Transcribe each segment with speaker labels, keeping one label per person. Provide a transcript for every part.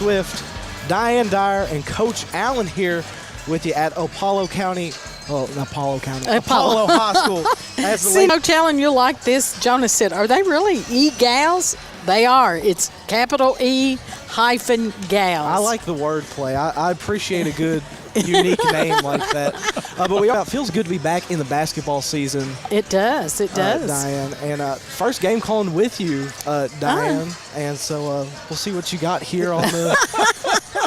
Speaker 1: Swift, Diane Dyer, and Coach Allen here with you at Apollo High School.
Speaker 2: See, Coach Allen, you'll like this. Jonas said, are they really E-Gals? They are. It's capital E-Gals.
Speaker 1: I like the wordplay. I appreciate a good, unique name like that. But it feels good to be back in the basketball season.
Speaker 2: It does. It does.
Speaker 1: Diane. And first game calling with you, Diane. And so we'll see what you got here on the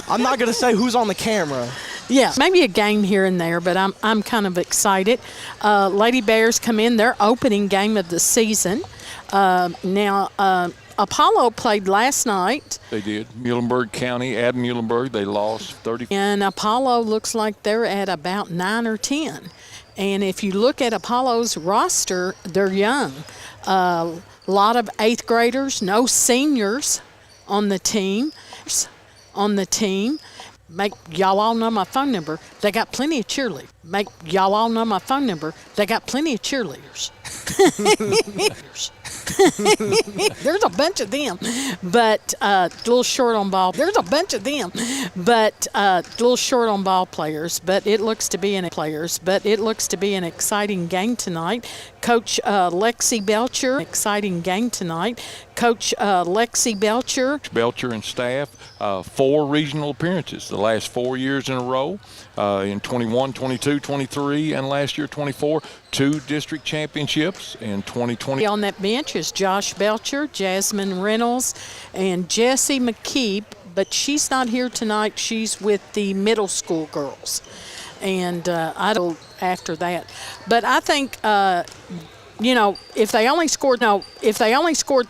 Speaker 1: – I'm not going to say who's on the camera.
Speaker 2: Yeah, maybe a game here and there, but I'm kind of excited. Lady Bears come in their opening game of the season. Now, Apollo played last night.
Speaker 3: They did. Muhlenberg County at Muhlenberg. They lost 30.
Speaker 2: And Apollo looks like they're at about 9 or 10. And if you look at Apollo's roster, they're young. A lot of 8th graders, no seniors on the team. Make y'all all know my phone number. They got plenty of cheerleaders. Make y'all all know my phone number. They got plenty of cheerleaders. There's a bunch of them, but a little short on ball. There's a bunch of them, but a little short on ball players. But it looks to be an exciting game tonight. Coach Lexi Belcher, exciting game tonight. Coach Lexi
Speaker 3: Belcher and staff, 4 regional appearances the last 4 years in a row, in 21, 22, 23, and last year 24. 2 district championships in 2020.
Speaker 2: On that bench is Josh Belcher, Jasmine Reynolds, and Jessie McKee, but she's not here tonight. She's with the middle school girls, and I don't after that. But I think if they only scored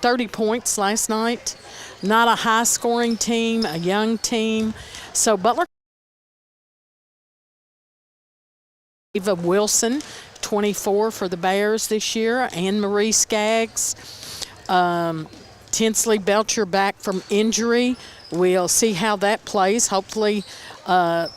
Speaker 2: 30 points last night, not a high-scoring team, a young team. So Butler. Eva Wilson, 24 for the Bears this year. Anne-Marie Skaggs. Tinsley Belcher back from injury. We'll see how that plays. Hopefully, got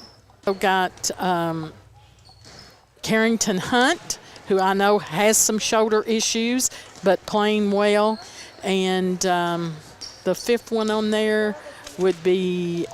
Speaker 2: Carrington Hunt, who I know has some shoulder issues, but playing well. And the 5th one on there would be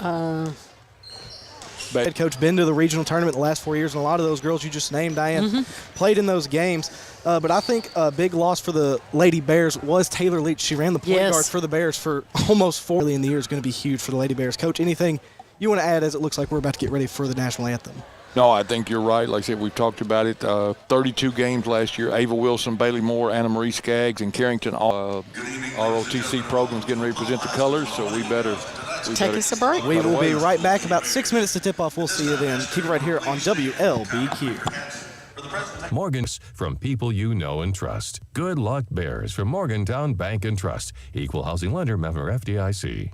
Speaker 1: head coach, been to the regional tournament the last 4 years, and a lot of those girls you just named, Diane, played in those games. But I think a big loss for the Lady Bears was Taylor Leach. She ran the point guard for the Bears for almost 4 in the year. Is going to be huge for the Lady Bears. Coach, anything you want to add as it looks like we're about to get ready for the national anthem?
Speaker 3: No, I think you're right. Like I said, we've talked about it. 32 games last year. Ava Wilson, Bailey Moore, Anna-Marie Skaggs, and Carrington. ROTC program's getting ready to present the colors, so we better
Speaker 2: take us a break.
Speaker 1: We will be right back. About 6 minutes to tip off. We'll see you then. Keep it right here on WLBQ.
Speaker 4: Morgan's from people you know and trust. Good luck, Bears, from Morgantown Bank and Trust. Equal housing lender, member FDIC.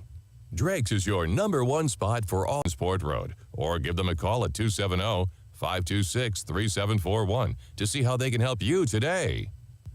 Speaker 4: Drake's is your #1 spot for all Sport Road. Or give them a call at 270-526-3741 to see how they can help you today.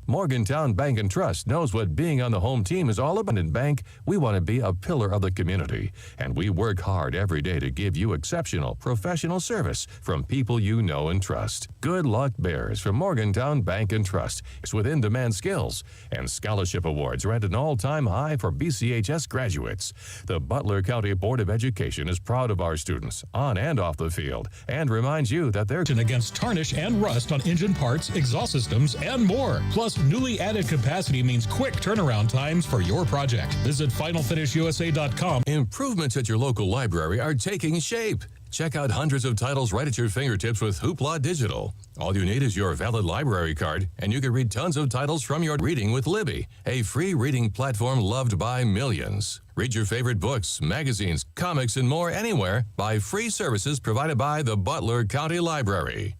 Speaker 4: Morgantown Bank and Trust knows what being on the home team is all about. In bank, we want to be a pillar of the community, and we work hard every day to give you exceptional professional service from people you know and trust. Good luck, Bears, from Morgantown Bank and Trust. It's with in-demand skills, and scholarship awards are at an all-time high for BCHS graduates. The Butler County Board of Education is proud of our students on and off the field and reminds you that they're
Speaker 5: against tarnish and rust on engine parts, exhaust systems, and more. Plus, newly added capacity means quick turnaround times for your project. Visit FinalFinishUSA.com.
Speaker 4: Improvements at your local library are taking shape. Check out hundreds of titles right at your fingertips with Hoopla Digital. All you need is your valid library card, and you can read tons of titles from your Reading with Libby, a free reading platform loved by millions. Read your favorite books, magazines, comics, and more anywhere by free services provided by the Butler County Library.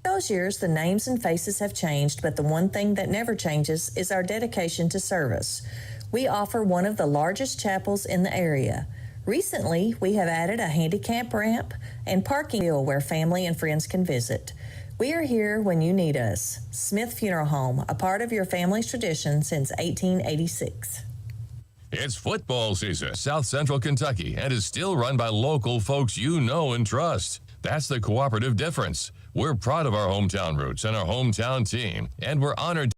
Speaker 6: Those years, the names and faces have changed, but the one thing that never changes is our dedication to service. We offer one of the largest chapels in the area. Recently, we have added a handicap ramp and parking where family and friends can visit. We are here when you need us. Smith Funeral Home, a part of your family's tradition since 1886.
Speaker 4: It's football season, South Central Kentucky, and is still run by local folks you know and trust. That's the cooperative difference. We're proud of our hometown roots and our hometown team, and we're honored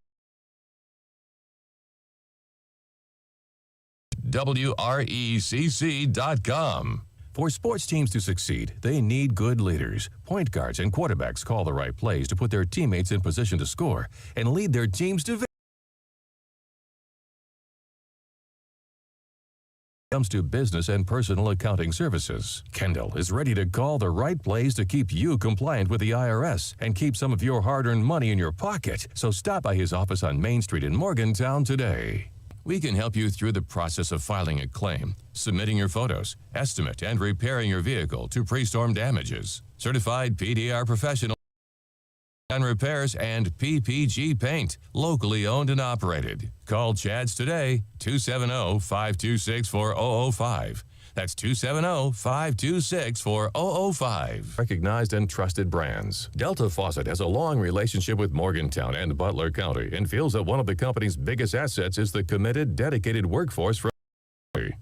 Speaker 4: WRECC.com. For sports teams to succeed, they need good leaders. Point guards and quarterbacks call the right plays to put their teammates in position to score and lead their teams to victory. Comes to business and personal accounting services. Kendall is ready to call the right plays to keep you compliant with the IRS and keep some of your hard-earned money in your pocket. So stop by his office on Main Street in Morgantown today. We can help you through the process of filing a claim, submitting your photos, estimate, and repairing your vehicle to pre-storm damages. Certified PDR professional and repairs and PPG Paint, locally owned and operated. Call Chad's today, 270-526-4005. That's 270-526-4005. Recognized and trusted brands. Delta Faucet has a long relationship with Morgantown and Butler County and feels that one of the company's biggest assets is the committed, dedicated workforce from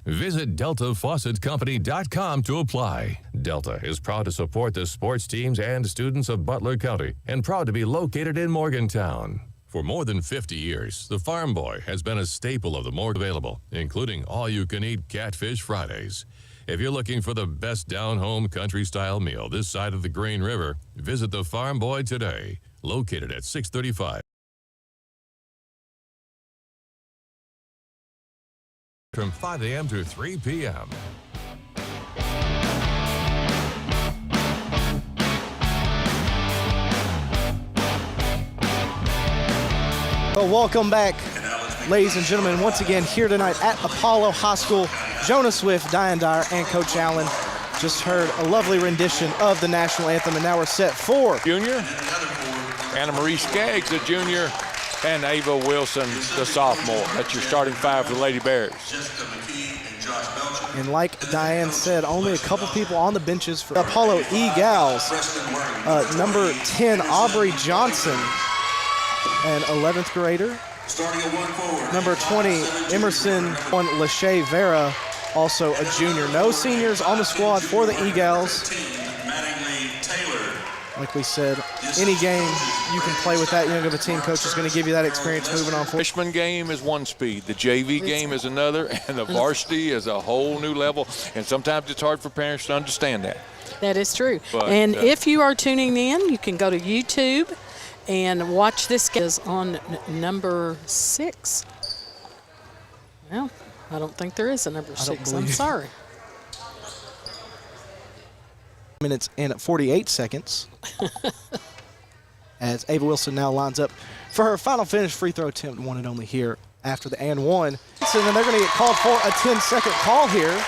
Speaker 4: Visit DeltaFaucetCompany.com to apply. Delta is proud to support the sports teams and students of Butler County and proud to be located in Morgantown. For more than 50 years, the Farm Boy has been a staple of the Morgan available, including all-you-can-eat Catfish Fridays. If you're looking for the best down-home country-style meal this side of the Green River, visit the Farm Boy today, located at 635. From 5 a.m. to 3 p.m.
Speaker 1: Well, welcome back, ladies and gentlemen, once again here tonight at Apollo High School. Jonah Swift, Diane Dyer, and Coach Allen just heard a lovely rendition of the national anthem, and now we're set for
Speaker 3: junior, Anna Marie Skaggs, the junior, and Ava Wilson, the sophomore. That's your starting five for the Lady Bears.
Speaker 1: And like Diane said, only a couple people on the benches for Apollo E-Gals. Number 10, Aubrey Johnson, an 11th grader. Number 20, Emerson Lachey Vera, also a junior. No seniors on the squad for the E-Gals. Like we said, any game you can play with that young of a team. Coach is going to give you that experience moving on forward.
Speaker 3: Freshman game is one speed, the JV game is another, and the varsity is a whole new level. And sometimes it's hard for parents to understand that.
Speaker 2: That is true.
Speaker 3: But,
Speaker 2: and if you are tuning in, you can go to YouTube and watch this game on number 6. Well, I don't think there is a number 6. I'm sorry.
Speaker 1: Minutes and 48 seconds. As Ava Wilson now lines up for her final finish free throw attempt, one and only here after the and one. So then they're going to get called for a 10-second call here.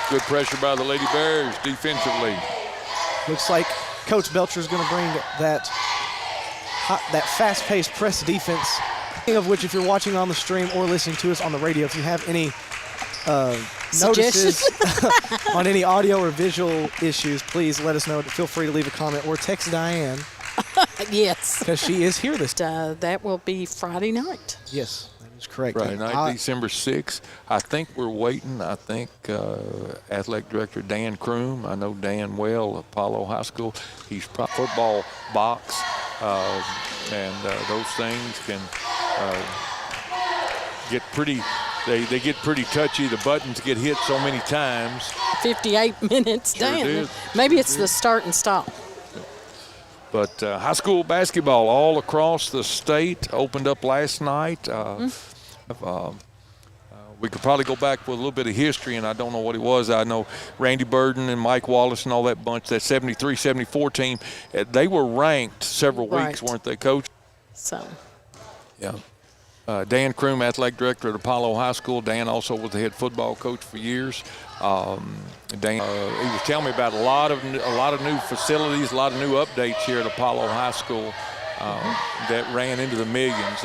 Speaker 3: Good pressure by the Lady Bears defensively.
Speaker 1: Looks like Coach Belcher is going to bring that fast-paced press defense, of which if you're watching on the stream or listening to us on the radio, if you have any notices on any audio or visual issues, please let us know. Feel free to leave a comment or text Diane.
Speaker 2: Yes.
Speaker 1: Because she is here this
Speaker 2: that will be Friday night.
Speaker 1: Yes, that is correct.
Speaker 3: Friday night, December 6th. I think we're waiting. I think Athletic Director Dan Kroom, I know Dan well, Apollo High School. He's football box, and those things can get pretty. They get pretty touchy. The buttons get hit so many times.
Speaker 2: 58 minutes.
Speaker 3: Sure
Speaker 2: Damn.
Speaker 3: did.
Speaker 2: Maybe it's the start and stop.
Speaker 3: But high school basketball all across the state opened up last night. We could probably go back with a little bit of history, and I don't know what it was. I know Randy Burden and Mike Wallace and all that bunch, that 73-74 team, they were ranked several weeks, weren't they, Coach?
Speaker 2: So.
Speaker 3: Yeah. Dan Kroom, athletic director at Apollo High School. Dan also was the head football coach for years. Dan, he was telling me about a lot of new facilities, a lot of new updates here at Apollo High School that ran into the millions.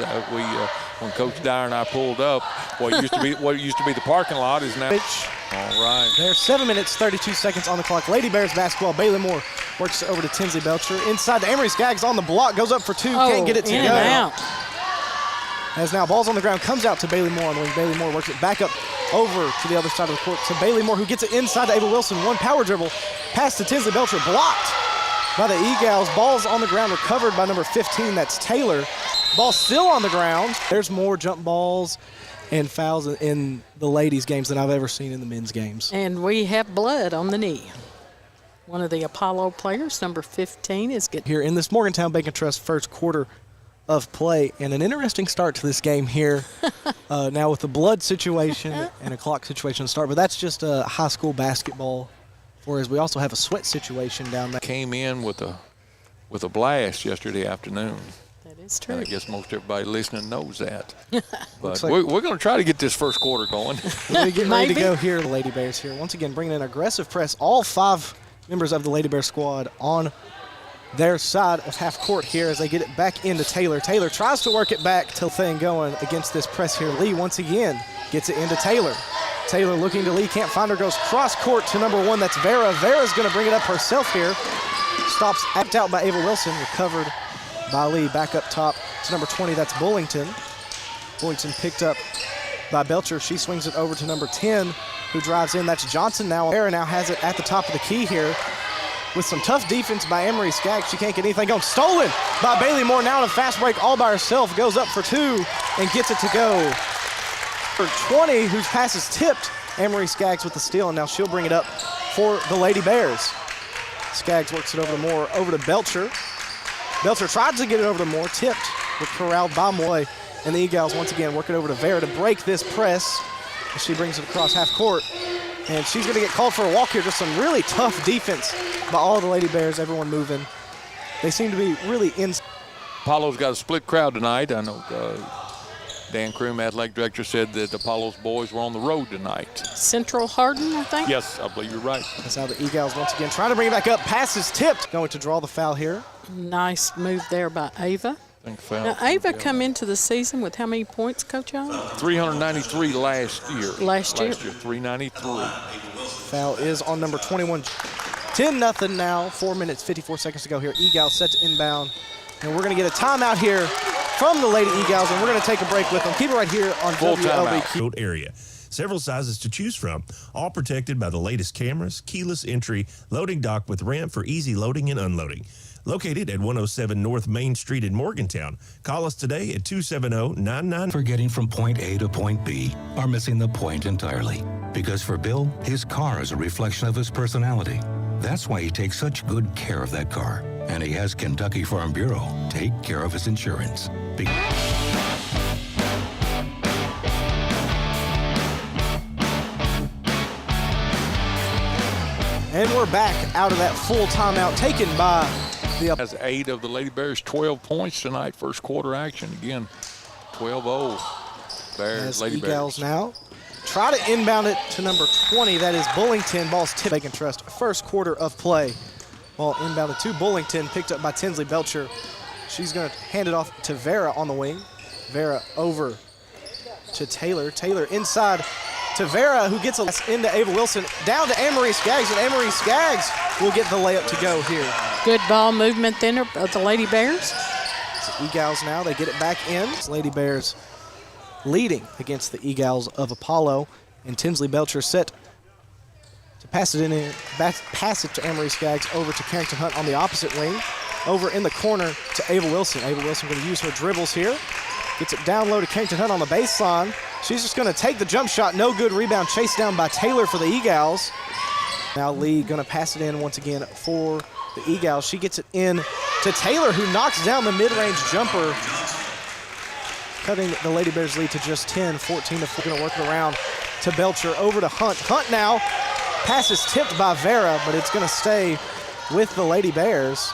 Speaker 3: When Coach Dyer and I pulled up, what used to be the parking lot is now. All right.
Speaker 1: There's 7 minutes, 32 seconds on the clock. Lady Bears basketball. Bailey Moore works over to Tinsley Belcher. Inside to Amory Skaggs on the block. Goes up for two. Can't get it to go.
Speaker 2: In and out.
Speaker 1: As now ball's on the ground, comes out to Bailey Moore on the wing. Bailey Moore works it back up over to the other side of the court to Bailey Moore, who gets it inside to Ava Wilson. One power dribble, pass to Tinsley Belcher, blocked by the E-Gals. Ball's on the ground, recovered by number 15, that's Taylor. Ball still on the ground. There's more jump balls and fouls in the ladies' games than I've ever seen in the men's games.
Speaker 2: And we have blood on the knee. One of the Apollo players, number 15, is getting
Speaker 1: here in this Morgantown Bank and Trust first quarter of play, and an interesting start to this game here. Now with the blood situation and a clock situation to start, but that's just a high school basketball. Whereas we also have a sweat situation down there.
Speaker 3: Came in with a blast yesterday afternoon.
Speaker 2: That is true.
Speaker 3: And I guess most everybody listening knows that. But
Speaker 1: like
Speaker 3: we're going to try to get this first quarter going.
Speaker 1: We get ready to go here. The Lady Bears here once again bringing an aggressive press. All 5 members of the Lady Bear squad on their side of half court here as they get it back into Taylor. Taylor tries to work it back till thing going against this press here. Lee once again gets it into Taylor. Taylor looking to Lee, can't find her, goes cross court to number 1, that's Vera. Vera's gonna bring it up herself here. Stops apt out by Ava Wilson, recovered by Lee. Back up top to number 20, that's Bullington. Bullington picked up by Belcher. She swings it over to number 10, who drives in, that's Johnson now. Vera now has it at the top of the key here with some tough defense by Emery Skaggs. She can't get anything going. Stolen by Bailey Moore now in a fast break all by herself. Goes up for 2 and gets it to go. For 20, whose pass is tipped. Emery Skaggs with the steal, and now she'll bring it up for the Lady Bears. Skaggs works it over to Moore, over to Belcher. Belcher tried to get it over to Moore, tipped, but corralled by Moy. And the Eagles once again work it over to Vera to break this press. She brings it across half court. And she's going to get called for a walk here. Just some really tough defense by all the Lady Bears, everyone moving. They seem to be really in.
Speaker 3: Apollo's got a split crowd tonight. I know Dan Kroom, athletic director, said that Apollo's boys were on the road tonight.
Speaker 2: Central Hardin, I think.
Speaker 3: Yes, I believe you're right.
Speaker 1: That's how the Eagles once again trying to bring it back up. Pass is tipped. Going to draw the foul here.
Speaker 2: Nice move there by Ava.
Speaker 3: I think foul.
Speaker 2: Now, Ava come into the season with how many points, Coach Allen?
Speaker 3: 393 last year.
Speaker 2: Last year.
Speaker 3: 393.
Speaker 1: Foul is on number 21. 10-0 now. 4 minutes, 54 seconds to go here. Eagles set to inbound. And we're going to get a timeout here from the Lady Eagles, and we're going to take a break with them. Keep it right here on
Speaker 3: Full
Speaker 1: WLBQ.
Speaker 7: Area. Several sizes to choose from, all protected by the latest cameras, keyless entry, loading dock with ramp for easy loading and unloading. Located at 107 North Main Street in Morgantown. Call us today at 270-99.
Speaker 8: For getting from point A to point B are missing the point entirely. Because for Bill, his car is a reflection of his personality. That's why he takes such good care of that car. And he has Kentucky Farm Bureau take care of his insurance.
Speaker 1: And we're back out of that full timeout taken by the...
Speaker 3: Has 8 of the Lady Bears, 12 points tonight, first quarter action. Again, 12-0. Bears, Lady
Speaker 1: Eagles
Speaker 3: Bears.
Speaker 1: now try to inbound it to number 20. That is Bullington. Ball's tipped. They can trust first quarter of play. Ball inbounded to Bullington, picked up by Tinsley Belcher. She's going to hand it off to Vera on the wing. Vera over to Taylor. Taylor inside to Vera, who gets into Ava Wilson. Down to Emery Skaggs, and Emery Skaggs will get the layup to go here.
Speaker 2: Good ball movement then of the Lady Bears.
Speaker 1: The Eagles now, they get it back in. Lady Bears leading against the Eagles of Apollo. And Tinsley Belcher set to pass it to Emery Skaggs over to Carrington Hunt on the opposite wing. Over in the corner to Ava Wilson. Ava Wilson going to use her dribbles here. Gets it down low to Carrington Hunt on the baseline. She's just going to take the jump shot. No good rebound. Chased down by Taylor for the Eagles. Now Lee going to pass it in once again for the Eagles. She gets it in to Taylor, who knocks down the mid-range jumper, cutting the Lady Bears lead to just 10, 14 to 4. Going to work it around to Belcher. Over to Hunt. Hunt now. Pass is tipped by Vera, but it's going to stay with the Lady Bears.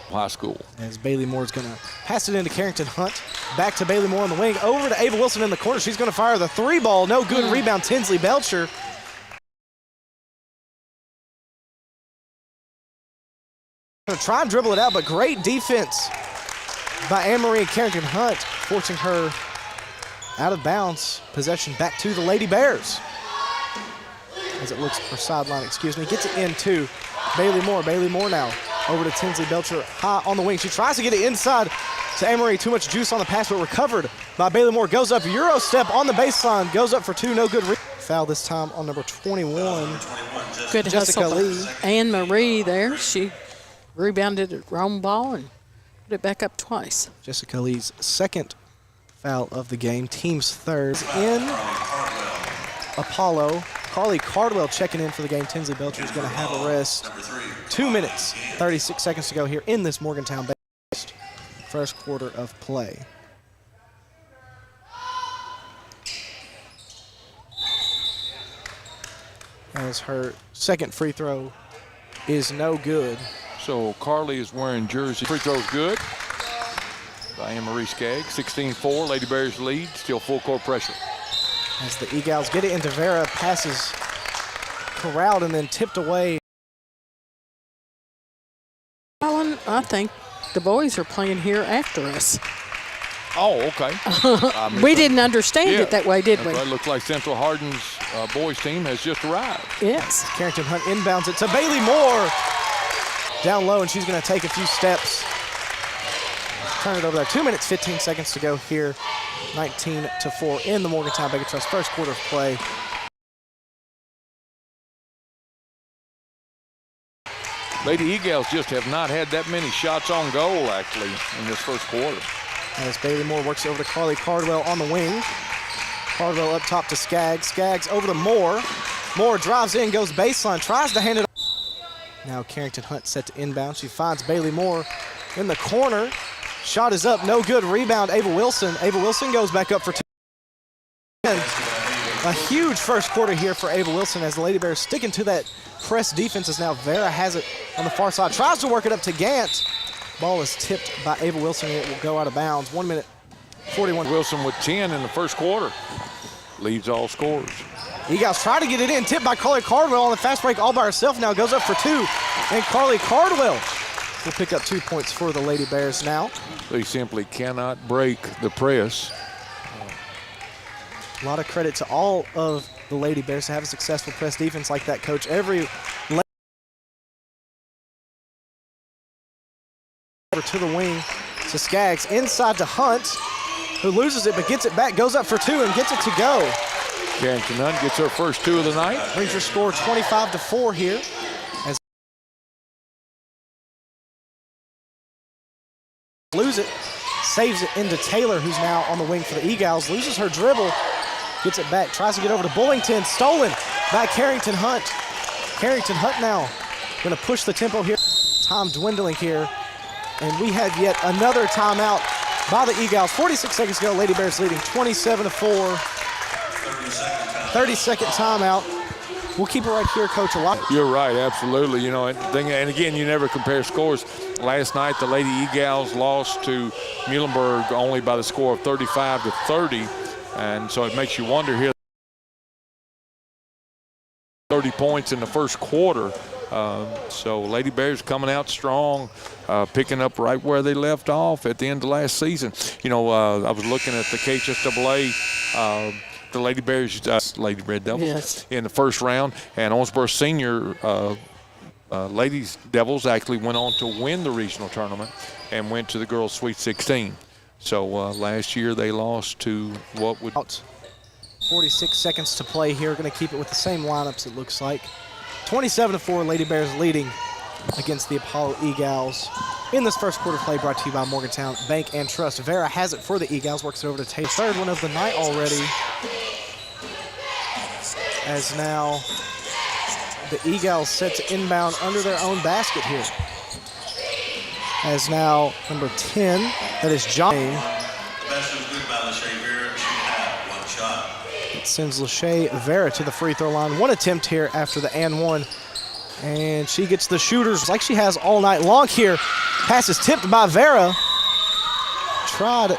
Speaker 3: High school.
Speaker 1: As Bailey Moore's going to pass it into Carrington Hunt. Back to Bailey Moore on the wing. Over to Ava Wilson in the corner. She's going to fire the 3 ball. No good rebound. Tinsley Belcher. Going to try and dribble it out, but great defense by Anne-Marie and Carrington Hunt, forcing her out of bounds. Possession back to the Lady Bears. As it looks for sideline, excuse me. Gets it in to Bailey Moore. Bailey Moore now over to Tinsley Belcher, high on the wing. She tries to get it inside to Anne-Marie. Too much juice on the pass, but recovered by Bailey Moore. Goes up, Euro step on the baseline. Goes up for 2, no good. Foul this time on number 21.
Speaker 2: Good
Speaker 1: Jessica
Speaker 2: hustle
Speaker 1: Lee.
Speaker 2: by Anne-Marie there. She rebounded it wrong ball and put it back up twice.
Speaker 1: Jessica Lee's second Foul of the game. Team's third. In Apollo. Carly Cardwell checking in for the game. Tinsley Belcher is going to have a rest. 2 minutes, 36 seconds to go here in this Morgantown-based first quarter of play. As her second free throw is no good.
Speaker 3: So Carly is wearing jersey. Free throw's good by Anne-Marie Skaggs. 16-4, Lady Bears lead, still full court pressure.
Speaker 1: As the Eagles get it into Vera, passes corralled and then tipped away.
Speaker 2: Alan, I think the boys are playing here after us.
Speaker 3: Oh, okay.
Speaker 2: We didn't understand it that way, did we?
Speaker 3: It looks like Central Hardin's boys team has just arrived.
Speaker 2: Yes.
Speaker 1: Carrington Hunt inbounds it to Bailey Moore. Down low, and she's going to take a few steps. Turn it over there. 2 minutes, 15 seconds to go here. 19-4 in the Morgantown Bacon Trust first quarter of play.
Speaker 3: Lady Eagles just have not had that many shots on goal, actually, in this first quarter.
Speaker 1: As Bailey Moore works over to Carly Cardwell on the wing. Cardwell up top to Skaggs. Skaggs over to Moore. Moore drives in, goes baseline, tries to hand it off. Now Carrington Hunt set to inbound. She finds Bailey Moore in the corner. Shot is up, no good. Rebound, Ava Wilson. Ava Wilson goes back up for two. A huge first quarter here for Ava Wilson as the Lady Bears sticking to that press defense as now Vera has it on the far side. Tries to work it up to Gant. Ball is tipped by Ava Wilson and it will go out of bounds. 1 minute, 41.
Speaker 3: Wilson with 10 in the first quarter. Leads all scorers.
Speaker 1: Eagles try to get it in. Tipped by Carly Cardwell on the fast break all by herself now. Goes up for two. And Carly Cardwell will pick up 2 points for the Lady Bears now.
Speaker 3: They simply cannot break the press.
Speaker 1: A lot of credit to all of the Lady Bears to have a successful press defense like that, Coach. Every to the wing to Skaggs, inside to Hunt, who loses it but gets it back, goes up for two and gets it to go.
Speaker 3: Carrington Hunt gets her first two of the night.
Speaker 1: Brings her score 25-4 here. As lose it, saves it into Taylor, who's now on the wing for the Eagles, loses her dribble, gets it back, tries to get over to Bullington, stolen by Carrington Hunt. Carrington Hunt now gonna push the tempo here. Time dwindling here. And we have yet another timeout by the Eagles. 46 seconds to go. Lady Bears leading 27-4. 30-second timeout. We'll keep it right here, Coach. A lot.
Speaker 3: You're right, absolutely. You know, and again, you never compare scores. Last night, the Lady Eagles lost to Muhlenberg only by the score of 35-30, and so it makes you wonder here. 30 points in the first quarter. So Lady Bears coming out strong, picking up right where they left off at the end of last season. You know, I was looking at the KHSAA, the Lady Bears, Lady Red Devils in the first round, and Owensboro Senior Ladies Devils actually went on to win the regional tournament and went to the girls' Sweet 16. So last year they lost to what would...
Speaker 1: 46 seconds to play here. Going to keep it with the same lineups, it looks like. 27-4, Lady Bears leading against the Apollo Eagles. In this first quarter play brought to you by Morgantown Bank and Trust. Vera has it for the Eagles, works it over to Taylor. Third one of the night already. As now the Eagles set to inbound under their own basket here. As now number 10, that is John. It sends Lachey Vera to the free throw line. One attempt here after the and one. And she gets the shooters like she has all night long here. Pass is tipped by Vera. Tried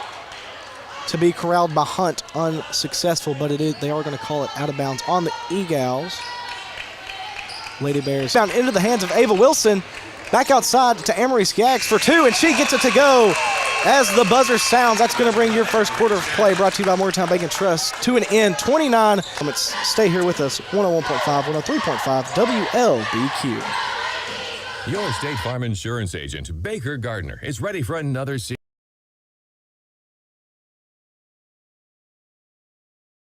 Speaker 1: to be corralled by Hunt, unsuccessful, but they are going to call it out of bounds on the Eagles. Lady Bears down into the hands of Ava Wilson. Back outside to Anne-Marie Skaggs for two, and she gets it to go. As the buzzer sounds, that's going to bring your first quarter of play, brought to you by Morgantown Bank and Trust, to an end. 29 minutes. Stay here with us. 101.5, 103.5, WLBQ.
Speaker 4: Your State Farm insurance agent, Baker Gardner, is ready for another season.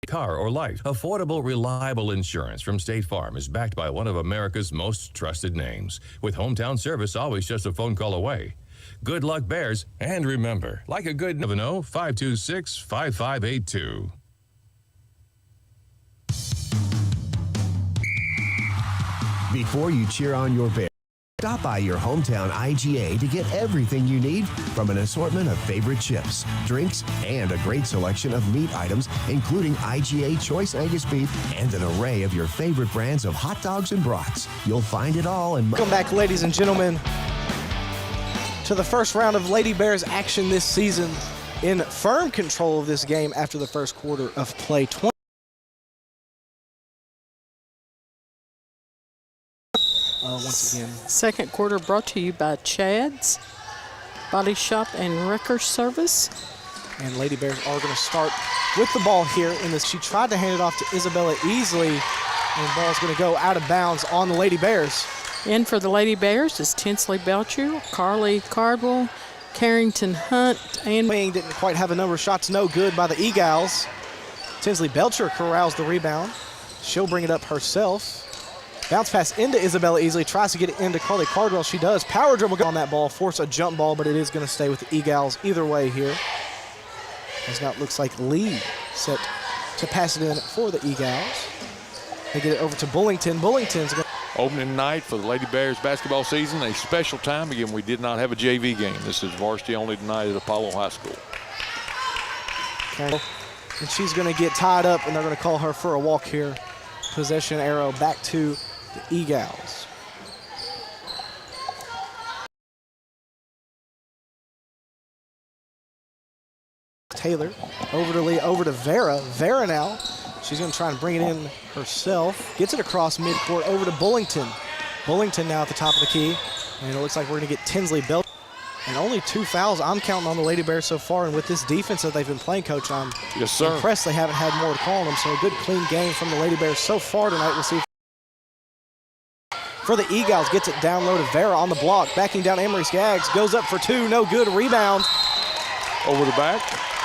Speaker 4: Car or life, affordable, reliable insurance from State Farm is backed by one of America's most trusted names, with hometown service always just a phone call away. Good luck, Bears. And remember, like a good 526-5582.
Speaker 9: Before you cheer on your Bears, stop by your hometown IGA to get everything you need from an assortment of favorite chips, drinks, and a great selection of meat items, including IGA Choice Angus Beef and an array of your favorite brands of hot dogs and brats. You'll find it all in...
Speaker 1: Welcome back, ladies and gentlemen, to the first round of Lady Bears action this season. In firm control of this game after the first quarter of play. Once again.
Speaker 2: Second quarter brought to you by Chad's Body Shop and Wrecker Service.
Speaker 1: And Lady Bears are going to start with the ball here in this. She tried to hand it off to Isabella Easley, and the ball's going to go out of bounds on the Lady Bears.
Speaker 2: In for the Lady Bears is Tinsley Belcher, Carly Cardwell, Carrington Hunt, and
Speaker 1: Wing didn't quite have a number of shots, no good by the Egals. Tinsley Belcher corrals the rebound. She'll bring it up herself. Bounce pass into Isabella Easley, tries to get it into Carly Cardwell. She does. Power dribble on that ball, force a jump ball, but it is going to stay with the Egals either way here. As now it looks like Lee set to pass it in for the Egals. They get it over to Bullington. Bullington's going to...
Speaker 3: Opening night for the Lady Bears basketball season, a special time. Again, we did not have a JV game. This is varsity only tonight at Apollo High School.
Speaker 1: And she's going to get tied up, and they're going to call her for a walk here. Possession arrow back to the Egals. Taylor over to Lee, over to Vera. Vera now. She's going to try and bring it in herself. Gets it across midcourt over to Bullington. Bullington now at the top of the key. And it looks like we're going to get Tinsley Belcher. And only 2 fouls. I'm counting on the Lady Bears so far. And with this defense that they've been playing, Coach, I'm impressed they haven't had more to call on them. So a good, clean game from the Lady Bears so far tonight. We'll see. For the Egals, gets it down low to Vera on the block. Backing down Emery Skaggs. Goes up for two. No good. Rebound.
Speaker 3: Over the back.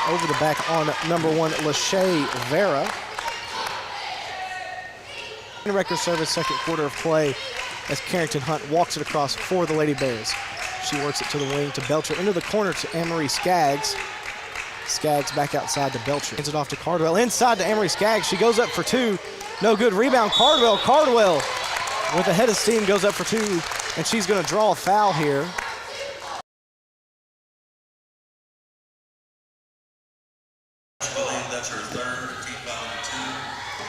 Speaker 1: Over the back on number 1, Lachey Vera. Record service, second quarter of play as Carrington Hunt walks it across for the Lady Bears. She works it to the wing to Belcher, into the corner to Emery Skaggs. Skaggs back outside to Belcher. Hands it off to Cardwell, inside to Emery Skaggs. She goes up for two. No good. Rebound, Cardwell. Cardwell with a head of steam goes up for two, and she's going to draw a foul here.
Speaker 10: That's her third, team foul number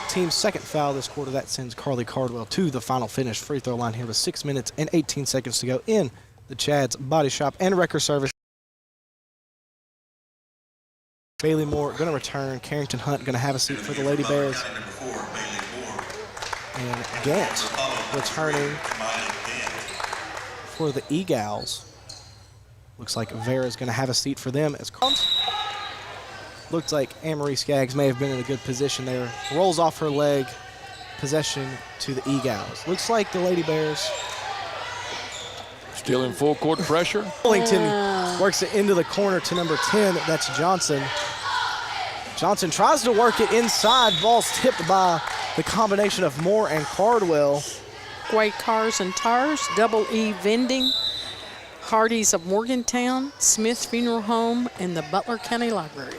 Speaker 10: 2.
Speaker 1: Team's second foul this quarter. That sends Carly Cardwell to the final finish free throw line here with 6 minutes and 18 seconds to go in the Chad's Body Shop and Wrecker Service. Bailey Moore going to return. Carrington Hunt going to have a seat for the Lady Bears. And Gant returning for the Egals. Looks like Vera's going to have a seat for them as looks like Amory Skaggs may have been in a good position there. Rolls off her leg. Possession to the Egals. Looks like the Lady Bears
Speaker 3: still in full court pressure.
Speaker 1: Bullington works it into the corner to number 10. That's Johnson. Johnson tries to work it inside. Ball's tipped by the combination of Moore and Cardwell.
Speaker 2: White Cars and Tires, Double E Vending, Hardee's of Morgantown, Smith Funeral Home, and the Butler County Library.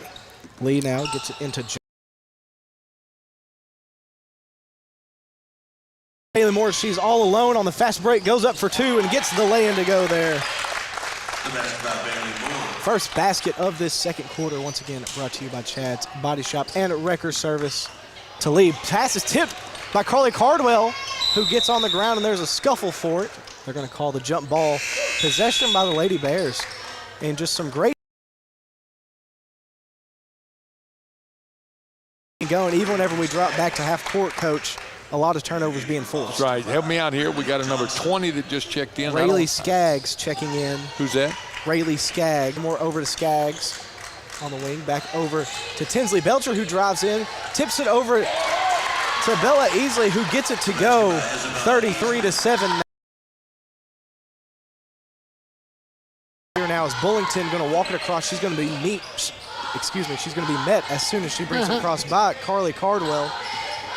Speaker 1: Lee now gets it into Bailey Moore. She's all alone on the fast break, goes up for two and gets the lay-in to go there. First basket of this second quarter, once again brought to you by Chad's Body Shop and Wrecker Service. To Lee, pass is tipped by Carly Cardwell, who gets on the ground, and there's a scuffle for it. They're going to call the jump ball. Possession by the Lady Bears, and just some great going. Even whenever we drop back to half court, Coach, a lot of turnovers being forced.
Speaker 3: That's right. Help me out here. We got a number 20 that just checked in.
Speaker 1: Rayleigh Skaggs checking in.
Speaker 3: Who's that?
Speaker 1: Rayleigh Skaggs. More over to Skaggs on the wing. Back over to Tinsley Belcher, who drives in. Tips it over to Bella Easley, who gets it to go 33-7. Here now is Bullington going to walk it across. She's going to be she's going to be met as soon as she brings it across by Carly Cardwell.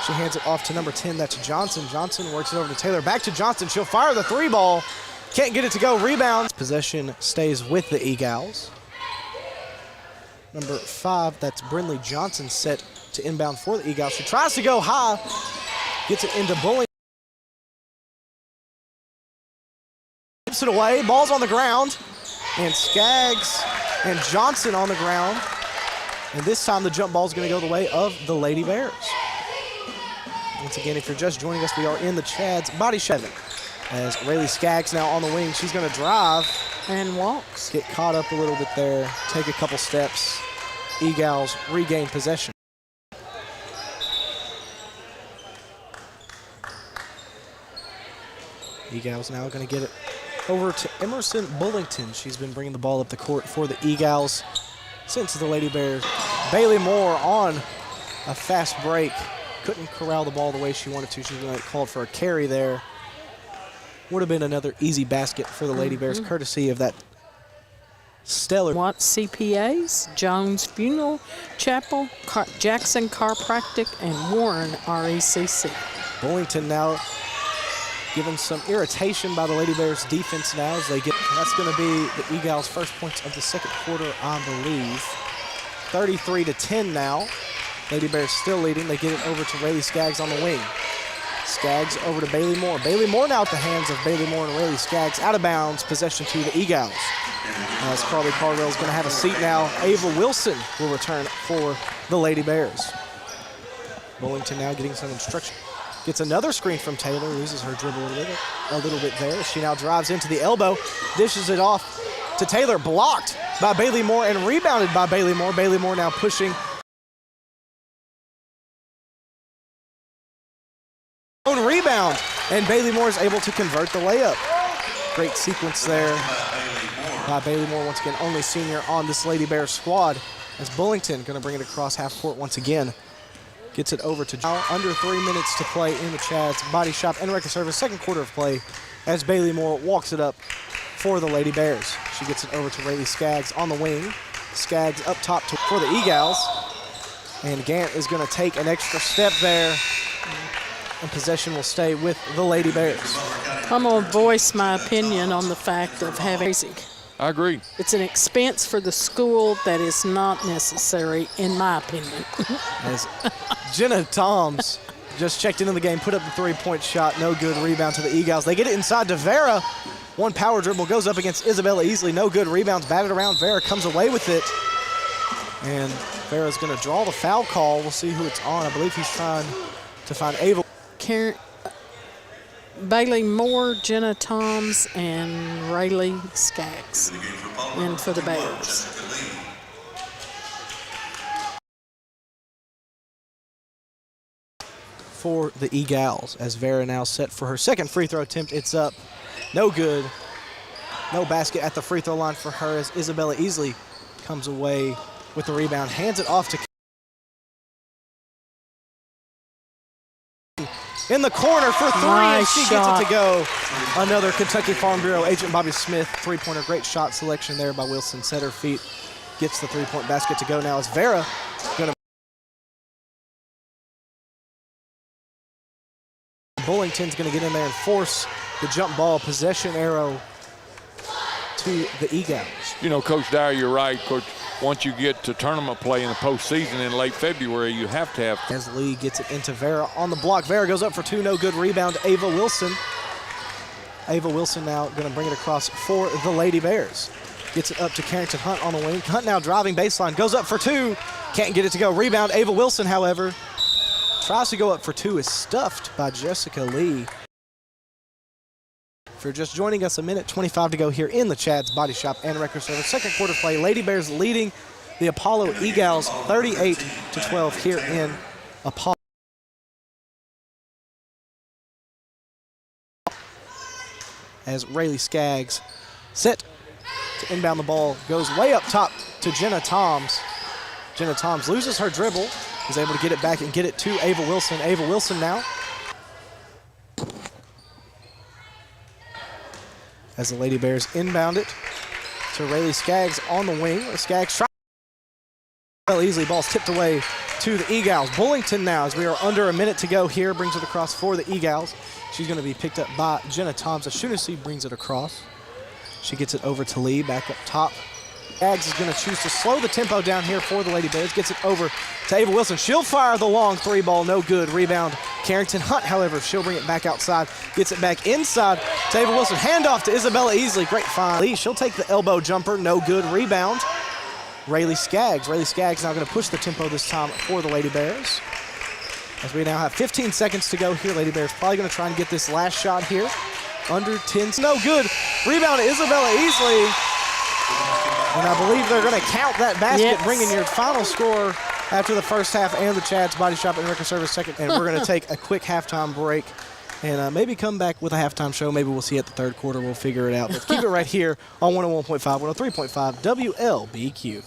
Speaker 1: She hands it off to number 10. That's Johnson. Johnson works it over to Taylor. Back to Johnson. She'll fire the three ball. Can't get it to go. Rebound. Possession stays with the Eagles. Number 5, that's Brindley Johnson, set to inbound for the Eagles. She tries to go high. Gets it into Bullington. Tips it away. Ball's on the ground. And Skaggs and Johnson on the ground. And this time the jump ball is going to go the way of the Lady Bears. Once again, if you're just joining us, we are in the Chad's Body Shop. As Rayleigh Skaggs now on the wing, she's going to drive.
Speaker 2: And walks.
Speaker 1: Get caught up a little bit there, take a couple steps. Eagles regain possession. Eagles now going to get it over to Emerson Bullington. She's been bringing the ball up the court for the Eagles since the Lady Bears. Bailey Moore on a fast break. Couldn't corral the ball the way she wanted to. She was going to get called for a carry there. Would have been another easy basket for the Lady Bears, courtesy of that stellar.
Speaker 2: Watts CPAs, Jones Funeral Chapel, Jackson Chiropractic, and Warren RECC.
Speaker 1: Bullington now given some irritation by the Lady Bears defense now as they get. That's going to be the Eagles' first points of the second quarter, I believe. 33-10 now. Lady Bears still leading. They get it over to Rayleigh Skaggs on the wing. Skaggs over to Bailey Moore. Bailey Moore now at the hands of Bailey Moore and Rayleigh Skaggs. Out of bounds, possession to the Eagles. As Carly Cardwell is going to have a seat now. Ava Wilson will return for the Lady Bears. Bullington now getting some instruction. Gets another screen from Taylor, loses her dribble a little bit there. She now drives into the elbow, dishes it off to Taylor, blocked by Bailey Moore and rebounded by Bailey Moore. Bailey Moore now pushing. Own rebound, and Bailey Moore is able to convert the layup. Great sequence there by Bailey Moore, once again, only senior on this Lady Bears squad, as Bullington going to bring it across half court once again. Gets it over to now under 3 minutes to play in the Chad's Body Shop and Record Service, second quarter of play, as Bailey Moore walks it up for the Lady Bears. She gets it over to Rayleigh Skaggs on the wing. Skaggs up top for the Eagles, and Gant is going to take an extra step there. And possession will stay with the Lady Bears.
Speaker 2: I'm going to voice my opinion on the fact of having.
Speaker 3: I agree.
Speaker 2: It's an expense for the school that is not necessary, in my opinion.
Speaker 1: As Jenna Toms just checked into the game, put up the three-point shot, no good. Rebound to the Eagles. They get it inside to Vera. One power dribble goes up against Isabella Easley. No good. Rebounds batted around. Vera comes away with it. And Vera's going to draw the foul call. We'll see who it's on. I believe he's trying to find Ava.
Speaker 2: Bailey Moore, Jenna Toms, and Rayleigh Skaggs in for the Bears.
Speaker 1: For the Eagles, as Vera now set for her second free throw attempt. It's up. No good. No basket at the free throw line for her, as Isabella Easley comes away with the rebound, hands it off to in the corner for three, and she gets it to go. Another Kentucky Farm Bureau agent Bobby Smith three-pointer. Great shot selection there by Wilson. Set her feet, gets the three-point basket to go now as Vera going to. Bullington's going to get in there and force the jump ball possession arrow to the Eagles.
Speaker 3: You know, Coach Dyer, you're right. Coach, once you get to tournament play in the postseason in late February, you have to have.
Speaker 1: As Lee gets it into Vera on the block. Vera goes up for two, no good. Rebound, Ava Wilson. Ava Wilson now going to bring it across for the Lady Bears. Gets it up to Carrington Hunt on the wing. Hunt now driving baseline, goes up for two. Can't get it to go. Rebound, Ava Wilson, however. Tries to go up for two, is stuffed by Jessica Lee. If you're just joining us, a minute 25 to go here in the Chad's Body Shop and Record Service. Second quarter play, Lady Bears leading the Apollo Eagles 38-12 here in Apollo. As Rayleigh Skaggs set to inbound the ball, goes way up top to Jenna Toms. Jenna Toms loses her dribble, is able to get it back and get it to Ava Wilson. Ava Wilson now. As the Lady Bears inbound it to Rayleigh Skaggs on the wing. Skaggs tries Easily, ball's tipped away to the Eagles. Bullington now, as we are under a minute to go here, brings it across for the Eagles. She's going to be picked up by Jenna Thompson. Shunacy brings it across. She gets it over to Lee, back up top. Aggs is going to choose to slow the tempo down here for the Lady Bears. Gets it over to Ava Wilson. She'll fire the long three ball, no good. Rebound, Carrington Hunt, however, she'll bring it back outside. Gets it back inside to Ava Wilson. Handoff to Isabella Easley. Great find. Lee, she'll take the elbow jumper, no good. Rebound, Rayleigh Skaggs. Rayleigh Skaggs now going to push the tempo this time for the Lady Bears. As we now have 15 seconds to go here, Lady Bears probably going to try and get this last shot here. Under 10, no good. Rebound to Isabella Easley. And I believe they're going to count that basket, bringing your final score after the first half and the Chad's Body Shop and Record Service second. And we're going to take a quick halftime break and maybe come back with a halftime show. Maybe we'll see at the third quarter. We'll figure it out. But keep it right here on 101.5, 103.5 WLBQ.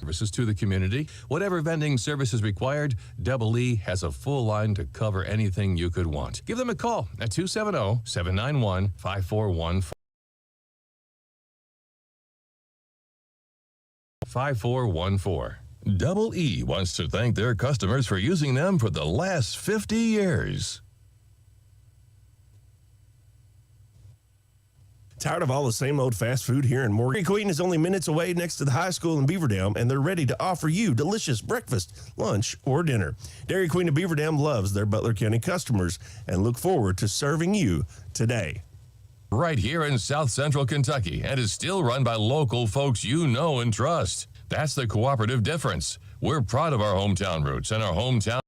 Speaker 4: Services to the community. Whatever vending service is required, Double E has a full line to cover anything you could want. Give them a call at 270-791-5414. 5414. Double E wants to thank their customers for using them for the last 50 years.
Speaker 7: Tired of all the same old fast food here in Morgan? Dairy Queen is only minutes away next to the high school in Beaver Dam, and they're ready to offer you delicious breakfast, lunch, or dinner. Dairy Queen of Beaver Dam loves their Butler County customers and look forward to serving you today.
Speaker 4: Right here in South Central Kentucky, and is still run by local folks you know and trust. That's the cooperative difference. We're proud of our hometown roots and our hometown.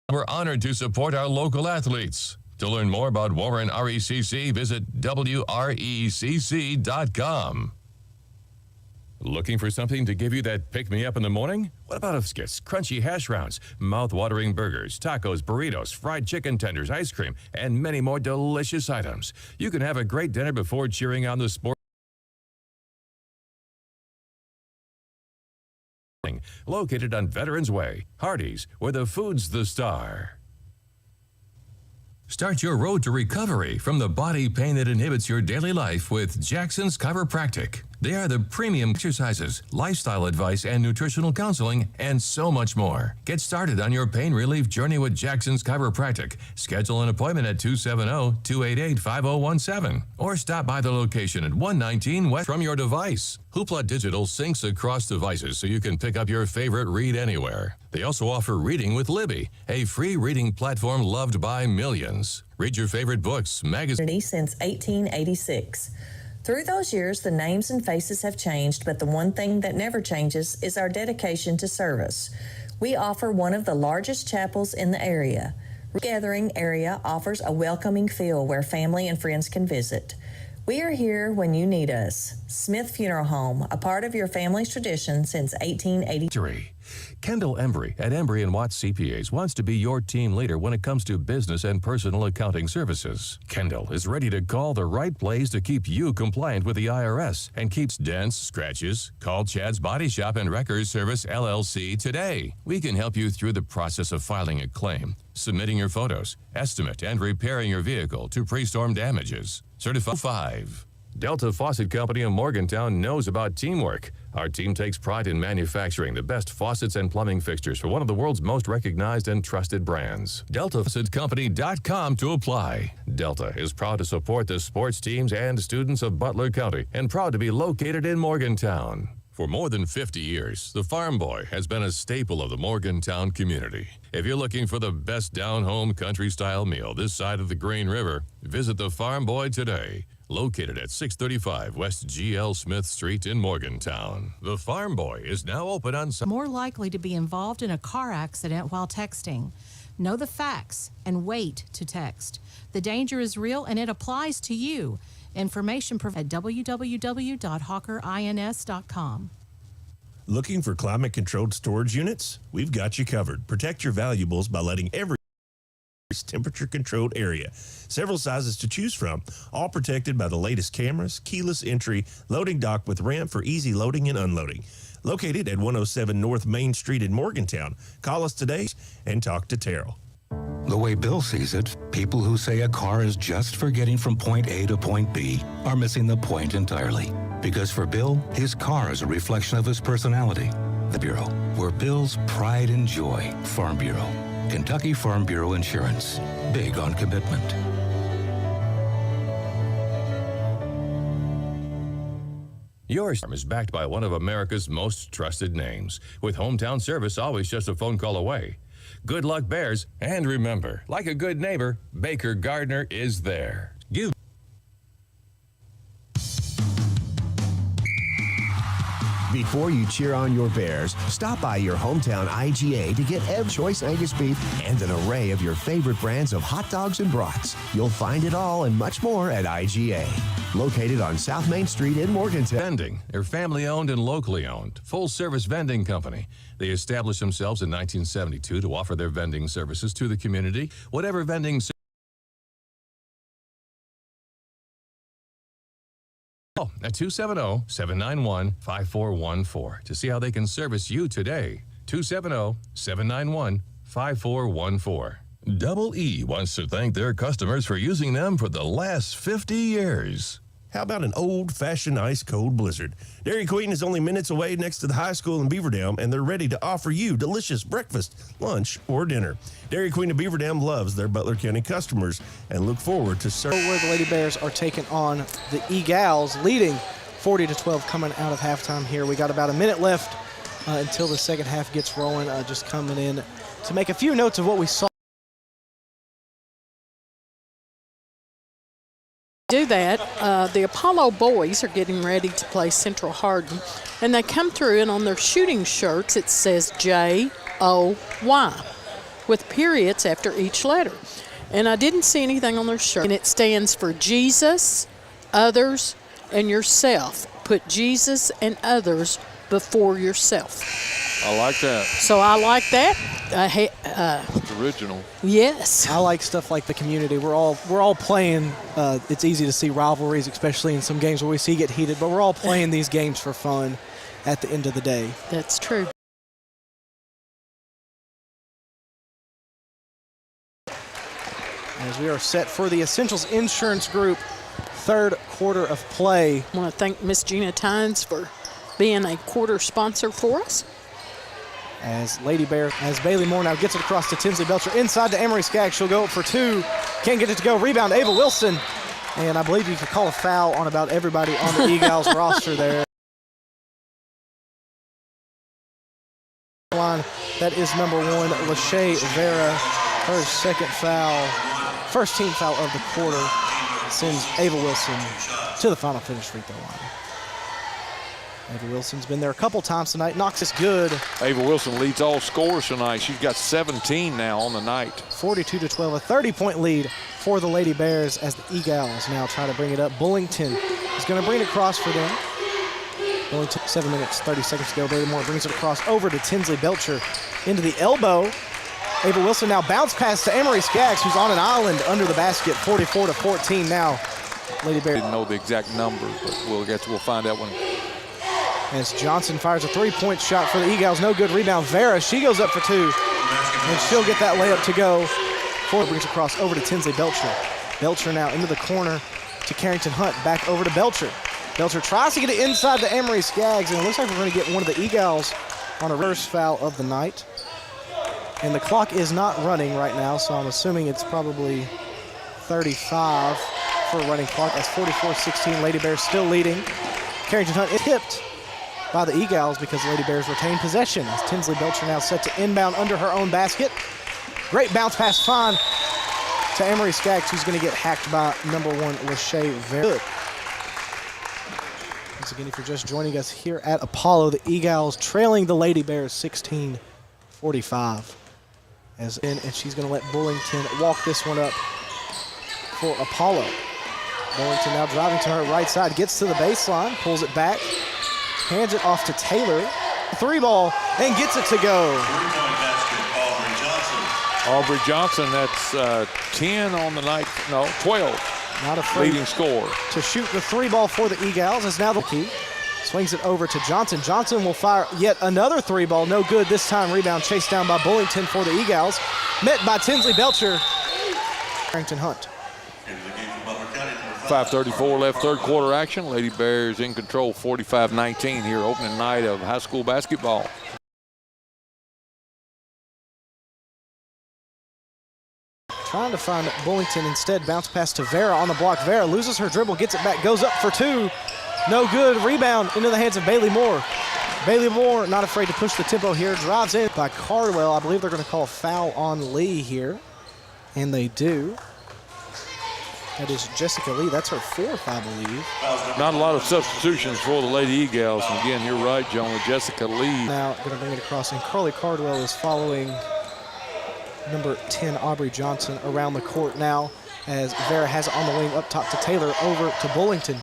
Speaker 4: We're honored to support our local athletes. To learn more about Warren RECC, visit WRECC.com. Looking for something to give you that pick-me-up in the morning? What about biscuits, crunchy hash browns, mouth-watering burgers, tacos, burritos, fried chicken tenders, ice cream, and many more delicious items? You can have a great dinner before cheering on the sport. Located on Veterans Way, Hardee's, where the food's the star. Start your road to recovery from the body pain that inhibits your daily life with Jackson's Chiropractic. They are the premium exercises, lifestyle advice, and nutritional counseling, and so much more. Get started on your pain relief journey with Jackson's Chiropractic. Schedule an appointment at 270-288-5017 or stop by the location at 119 West from your device. Hoopla Digital syncs across devices so you can pick up your favorite read anywhere. They also offer Reading with Libby, a free reading platform loved by millions. Read your favorite books, magazines.
Speaker 6: Since 1886. Through those years, the names and faces have changed, but the one thing that never changes is our dedication to service. We offer one of the largest chapels in the area. The gathering area offers a welcoming feel where family and friends can visit. We are here when you need us. Smith Funeral Home, a part of your family's tradition since 1883.
Speaker 4: Kendall Embry at Embry & Watts CPAs wants to be your team leader when it comes to business and personal accounting services. Kendall is ready to call the right plays to keep you compliant with the IRS and keeps dents, scratches. Call Chad's Body Shop and Record Service LLC today. We can help you through the process of filing a claim, submitting your photos, estimate, and repairing your vehicle to pre-storm damages. Certified 5. Delta Faucet Company of Morgantown knows about teamwork. Our team takes pride in manufacturing the best faucets and plumbing fixtures for one of the world's most recognized and trusted brands. DeltaFaucetCompany.com to apply. Delta is proud to support the sports teams and students of Butler County and proud to be located in Morgantown. For more than 50 years, the Farm Boy has been a staple of the Morgantown community. If you're looking for the best down-home country-style meal this side of the Green River, visit the Farm Boy today. Located at 635 West G.L. Smith Street in Morgantown. The Farm Boy is now open on Sunday.
Speaker 11: More likely to be involved in a car accident while texting. Know the facts and wait to text. The danger is real and it applies to you. Information provided at www.hawkerins.com.
Speaker 7: Looking for climate-controlled storage units? We've got you covered. Protect your valuables by letting every temperature-controlled area. Several sizes to choose from, all protected by the latest cameras, keyless entry, loading dock with ramp for easy loading and unloading. Located at 107 North Main Street in Morgantown. Call us today and talk to Terrell.
Speaker 8: The way Bill sees it, people who say a car is just for getting from point A to point B are missing the point entirely. Because for Bill, his car is a reflection of his personality. The Bureau, where Bill's pride and joy. Farm Bureau. Kentucky Farm Bureau Insurance. Big on commitment.
Speaker 4: Yours is backed by one of America's most trusted names, with hometown service always just a phone call away. Good luck, Bears, and remember, like a good neighbor, Baker Gardner is there. Give
Speaker 9: Before you cheer on your Bears, stop by your hometown IGA to get every choice Angus beef and an array of your favorite brands of hot dogs and brats. You'll find it all and much more at IGA. Located on South Main Street in Morgantown.
Speaker 4: Vending. They're family-owned and locally owned. Full-service vending company. They established themselves in 1972 to offer their vending services to the community. Whatever vending service. At 270-791-5414 to see how they can service you today. 270-791-5414. Double E wants to thank their customers for using them for the last 50 years.
Speaker 7: How about an old-fashioned ice-cold blizzard? Dairy Queen is only minutes away next to the high school in Beaver Dam, and they're ready to offer you delicious breakfast, lunch, or dinner. Dairy Queen of Beaver Dam loves their Butler County customers and look forward to serving.
Speaker 1: Where the Lady Bears are taking on the E-Gals, leading 40-12 coming out of halftime here. We got about a minute left until the second half gets rolling. Just coming in to make a few notes of what we saw.
Speaker 2: Do that, the Apollo boys are getting ready to play Central Hardin, and they come through, and on their shooting shirts it says J-O-Y with periods after each letter. And I didn't see anything on their shirt. And it stands for Jesus, others, and yourself. Put Jesus and others before yourself.
Speaker 3: I like that.
Speaker 2: So I like that.
Speaker 3: It's original.
Speaker 2: Yes.
Speaker 1: I like stuff like the community. We're all playing. It's easy to see rivalries, especially in some games where we see get heated, but we're all playing these games for fun at the end of the day.
Speaker 2: That's true.
Speaker 1: As we are set for the Essentials Insurance Group third quarter of play.
Speaker 2: I want to thank Miss Gina Tynes for being a quarter sponsor for us.
Speaker 1: As Bailey Moore now gets it across to Tinsley Belcher. Inside to Emery Skaggs. She'll go up for two. Can't get it to go. Rebound, Ava Wilson. And I believe you could call a foul on about everybody on the E-Gals roster there. That is number 1, Lachey Vera. Her second foul. First team foul of the quarter. Sends Ava Wilson to the final finish free throw line. Ava Wilson's been there a couple times tonight. Knocks is good.
Speaker 3: Ava Wilson leads all scorers tonight. She's got 17 now on the night.
Speaker 1: 42-12, a 30-point lead for the Lady Bears as the E-Gals now try to bring it up. Bullington is going to bring it across for them. Bullington, 7 minutes, 30 seconds to go. Bailey Moore brings it across over to Tinsley Belcher into the elbow. Ava Wilson now bounce pass to Emery Skaggs, who's on an island under the basket. 44-14 now. Lady Bears.
Speaker 3: Didn't know the exact number, but we'll find out when.
Speaker 1: As Johnson fires a three-point shot for the E-Gals. No good rebound. Vera, she goes up for two. And she'll get that layup to go. Ford brings across over to Tinsley Belcher. Belcher now into the corner to Carrington Hunt. Back over to Belcher. Belcher tries to get it inside to Emery Skaggs. And it looks like we're going to get one of the E-Gals on a reverse foul of the night. And the clock is not running right now, so I'm assuming it's probably 35 for a running clock. That's 44-16. Lady Bears still leading. Carrington Hunt is tipped by the E-Gals because Lady Bears retain possession. As Tinsley Belcher now set to inbound under her own basket. Great bounce pass find to Emery Skaggs, who's going to get hacked by number 1, Lachey Vera. Once again, if you're just joining us here at Apollo, the E-Gals trailing the Lady Bears 16-45. And she's going to let Bullington walk this one up for Apollo. Bullington now driving to her right side, gets to the baseline, pulls it back, hands it off to Taylor. Three ball, and gets it to go.
Speaker 3: Aubrey Johnson, that's 10 on the night, no, 12.
Speaker 1: Not afraid
Speaker 3: leading scorer
Speaker 1: to shoot the three ball for the E-Gals. Is now the key. Swings it over to Johnson. Johnson will fire yet another three ball. No good this time. Rebound chased down by Bullington for the E-Gals. Met by Tinsley Belcher. Carrington Hunt.
Speaker 3: 5:34 left, third quarter action. Lady Bears in control, 45-19 here, opening night of high school basketball.
Speaker 1: Trying to find Bullington instead. Bounce pass to Vera on the block. Vera loses her dribble, gets it back, goes up for two. No good. Rebound into the hands of Bailey Moore. Bailey Moore not afraid to push the tempo here. Drives in by Cardwell. I believe they're going to call a foul on Lee here. And they do. That is Jessica Lee. That's her fourth, I believe.
Speaker 3: Not a lot of substitutions for the Lady E-Gals. And again, you're right, John, with Jessica Lee.
Speaker 1: Now going to bring it across, and Carly Cardwell is following number 10, Aubrey Johnson, around the court now as Vera has it on the wing up top to Taylor, over to Bullington.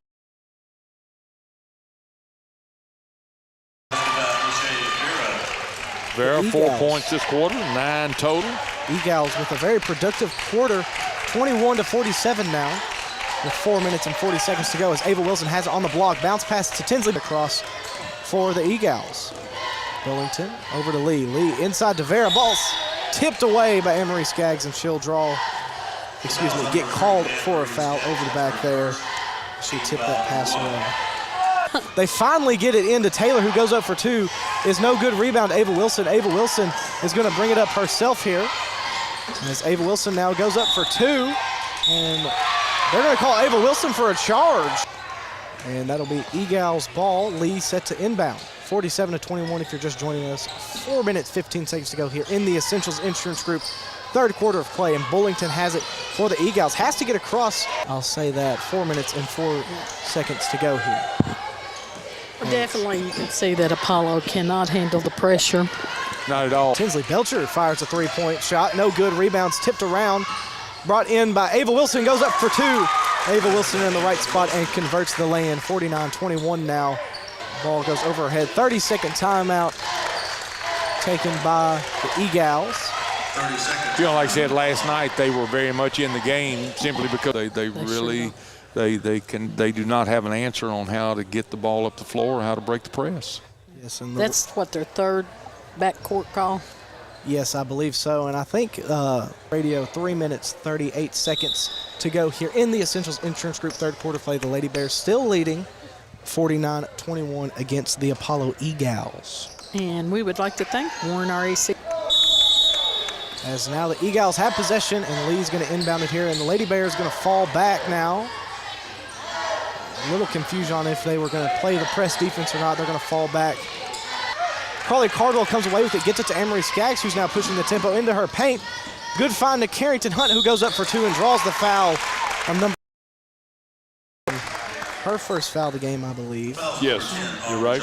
Speaker 3: Vera, 4 points this quarter, 9 total.
Speaker 1: E-Gals with a very productive quarter, 21-47 now, with 4 minutes and 40 seconds to go as Ava Wilson has it on the block. Bounce pass to Tinsley across for the E-Gals. Bullington over to Lee. Lee inside to Vera. Ball's tipped away by Emery Skaggs, and she'll get called for a foul over the back there. She tipped that pass away. They finally get it into Taylor, who goes up for two. Is no good. Rebound, Ava Wilson. Ava Wilson is going to bring it up herself here. As Ava Wilson now goes up for two. And they're going to call Ava Wilson for a charge. And that'll be E-Gals ball. Lee set to inbound. 47-21 if you're just joining us. 4 minutes, 15 seconds to go here in the Essentials Insurance Group. Third quarter of play, and Bullington has it for the E-Gals. Has to get across, I'll say that, 4 minutes and 4 seconds to go here.
Speaker 2: Definitely, you can see that Apollo cannot handle the pressure.
Speaker 3: Not at all.
Speaker 1: Tinsley Belcher fires a three-point shot. No good. Rebounds tipped around. Brought in by Ava Wilson. Goes up for two. Ava Wilson in the right spot and converts the lay-in. 49-21 now. Ball goes over her head. 30-second timeout taken by the E-Gals.
Speaker 10: 30 seconds.
Speaker 3: You know, like I said last night, they were very much in the game simply because they really they do not have an answer on how to get the ball up the floor or how to break the press.
Speaker 1: Yes, and
Speaker 2: That's what, their third backcourt call?
Speaker 1: Yes, I believe so. And I think radio 3 minutes, 38 seconds to go here in the Essentials Insurance Group third quarter play. The Lady Bears still leading 49-21 against the Apollo E-Gals.
Speaker 2: And we would like to thank Warren RAC.
Speaker 1: As now the E-Gals have possession, and Lee's going to inbound it here, and the Lady Bears going to fall back now. A little confusion on if they were going to play the press defense or not. They're going to fall back. Carly Cardwell comes away with it, gets it to Emery Skaggs, who's now pushing the tempo into her paint. Good find to Carrington Hunt, who goes up for two and draws the foul on number. Her first foul of the game, I believe.
Speaker 3: Yes, you're right.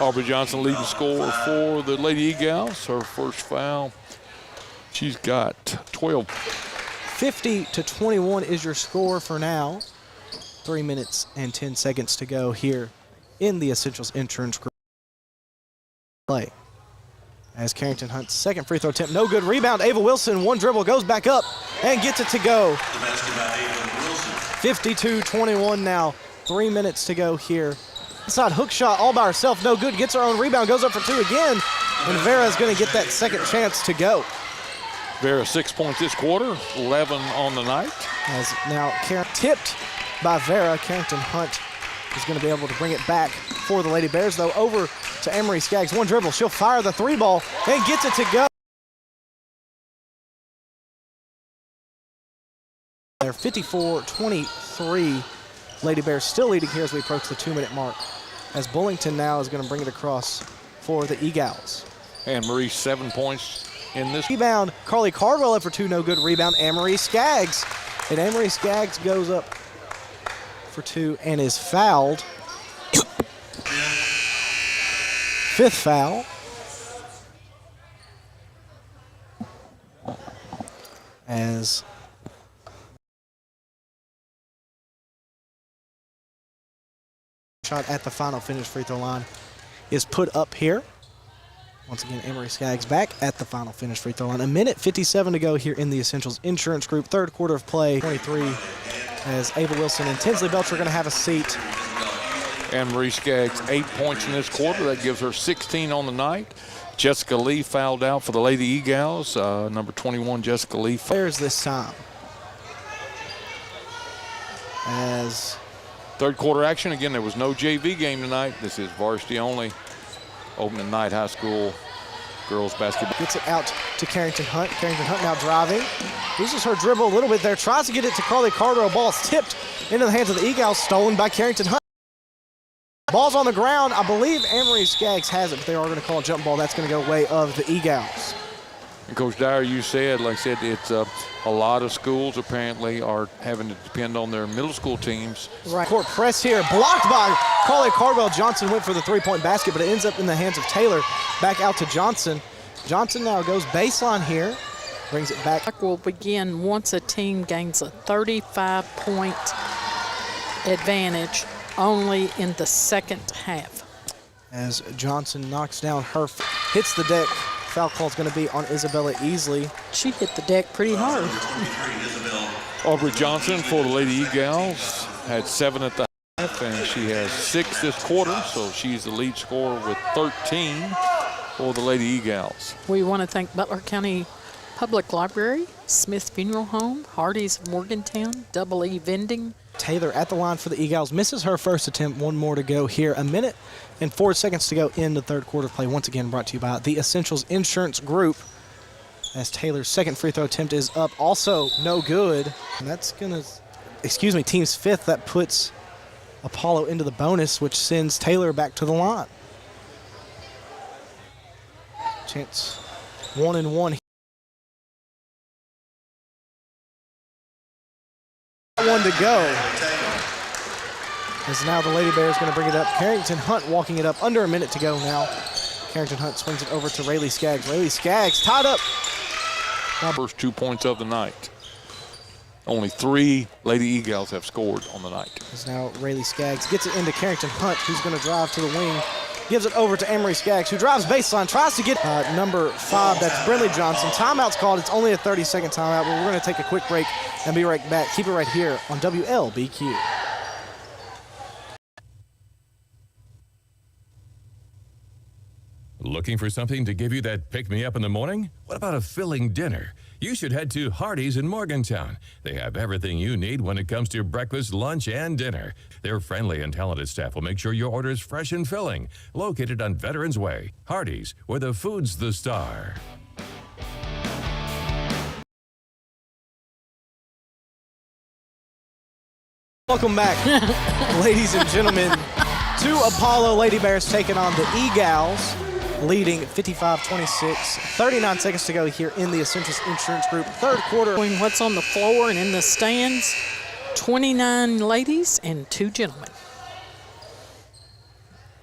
Speaker 3: Aubrey Johnson leading scorer for the Lady E-Gals. Her first foul. She's got 12.
Speaker 1: 50-21 is your score for now. 3 minutes and 10 seconds to go here in the Essentials Insurance Group play. As Carrington Hunt's second free throw attempt, no good. Rebound, Ava Wilson, one dribble, goes back up and gets it to go. 52-21 now. 3 minutes to go here. Inside hook shot all by herself, no good. Gets her own rebound, goes up for two again. And Vera's going to get that second chance to go.
Speaker 3: Vera 6 points this quarter, 11 on the night.
Speaker 1: As now tipped by Vera. Carrington Hunt is going to be able to bring it back for the Lady Bears, though. Over to Emery Skaggs. One dribble. She'll fire the three ball and gets it to go. They're 54-23. Lady Bears still leading here as we approach the 2 minute mark. As Bullington now is going to bring it across for the E-Gals.
Speaker 3: And Marie 7 points in this.
Speaker 1: Rebound. Carly Cardwell up for two. No good. Rebound. Emery Skaggs. And Emery Skaggs goes up for two and is fouled. Fifth foul. As shot at the final finish free throw line is put up here. Once again, Emery Skaggs back at the final finish free throw line. A minute 57 to go here in the Essentials Insurance Group third quarter of play. 23 as Ava Wilson and Tinsley Belcher are going to have a seat.
Speaker 3: And Marie Skaggs 8 points in this quarter. That gives her 16 on the night. Jessica Lee fouled out for the Lady E-Gals. Number 21, Jessica Lee.
Speaker 1: There's this time. As
Speaker 3: third quarter action. Again, there was no JV game tonight. This is varsity only. Opening night high school girls basketball.
Speaker 1: Gets it out to Carrington Hunt. Carrington Hunt now driving. Loses her dribble a little bit there. Tries to get it to Carly Cardwell. Ball's tipped into the hands of the Eagles. Stolen by Carrington Hunt. Ball's on the ground. I believe Amory Skaggs has it, but they are going to call a jump ball. That's going to go way of the Eagles.
Speaker 3: And Coach Dyer, you said, like I said, it's a lot of schools apparently are having to depend on their middle school teams.
Speaker 1: Right. Court press here, blocked by Carly Cardwell. Johnson went for the three-point basket, but it ends up in the hands of Taylor. Back out to Johnson. Johnson now goes baseline here, brings it back.
Speaker 2: Will begin once a team gains a 35-point advantage only in the second half.
Speaker 1: As Johnson knocks down her, hits the deck. Foul call is going to be on Isabella Easley.
Speaker 2: She hit the deck pretty hard.
Speaker 3: Aubrey Johnson for the Lady Eagles had 7 at the half, and she has 6 this quarter, so she's the lead scorer with 13 for the Lady Eagles.
Speaker 2: We want to thank Butler County Public Library, Smith Funeral Home, Hardee's of Morgantown, Double E Vending.
Speaker 1: Taylor at the line for the Eagles, misses her first attempt. One more to go here. A minute and 4 seconds to go in the third quarter play. Once again brought to you by the Essentials Insurance Group. As Taylor's second free throw attempt is up, also no good. And that's gonna, team's fifth. That puts Apollo into the bonus, which sends Taylor back to the line. Chance 1-and-1. One to go. As now the Lady Bears going to bring it up. Carrington Hunt walking it up. Under a minute to go now. Carrington Hunt swings it over to Rayleigh Skaggs. Rayleigh Skaggs tied up.
Speaker 3: First 2 points of the night. Only 3 Lady Eagles have scored on the night.
Speaker 1: As now Rayleigh Skaggs gets it into Carrington Hunt, who's going to drive to the wing. Gives it over to Amory Skaggs, who drives baseline, tries to get number 5, that's Brinley Johnson. Timeout's called. It's only a 30-second timeout, but we're going to take a quick break and be right back. Keep it right here on WLBQ.
Speaker 4: Looking for something to give you that pick-me-up in the morning? What about a filling dinner? You should head to Hardee's in Morgantown. They have everything you need when it comes to breakfast, lunch, and dinner. Their friendly and talented staff will make sure your order is fresh and filling. Located on Veterans Way. Hardee's, where the food's the star.
Speaker 1: Welcome back, ladies and gentlemen, to Apollo. Lady Bears taking on the Eagles, leading 55-26. 39 seconds to go here in the Essentials Insurance Group third quarter.
Speaker 2: What's on the floor and in the stands, 29 ladies and 2 gentlemen.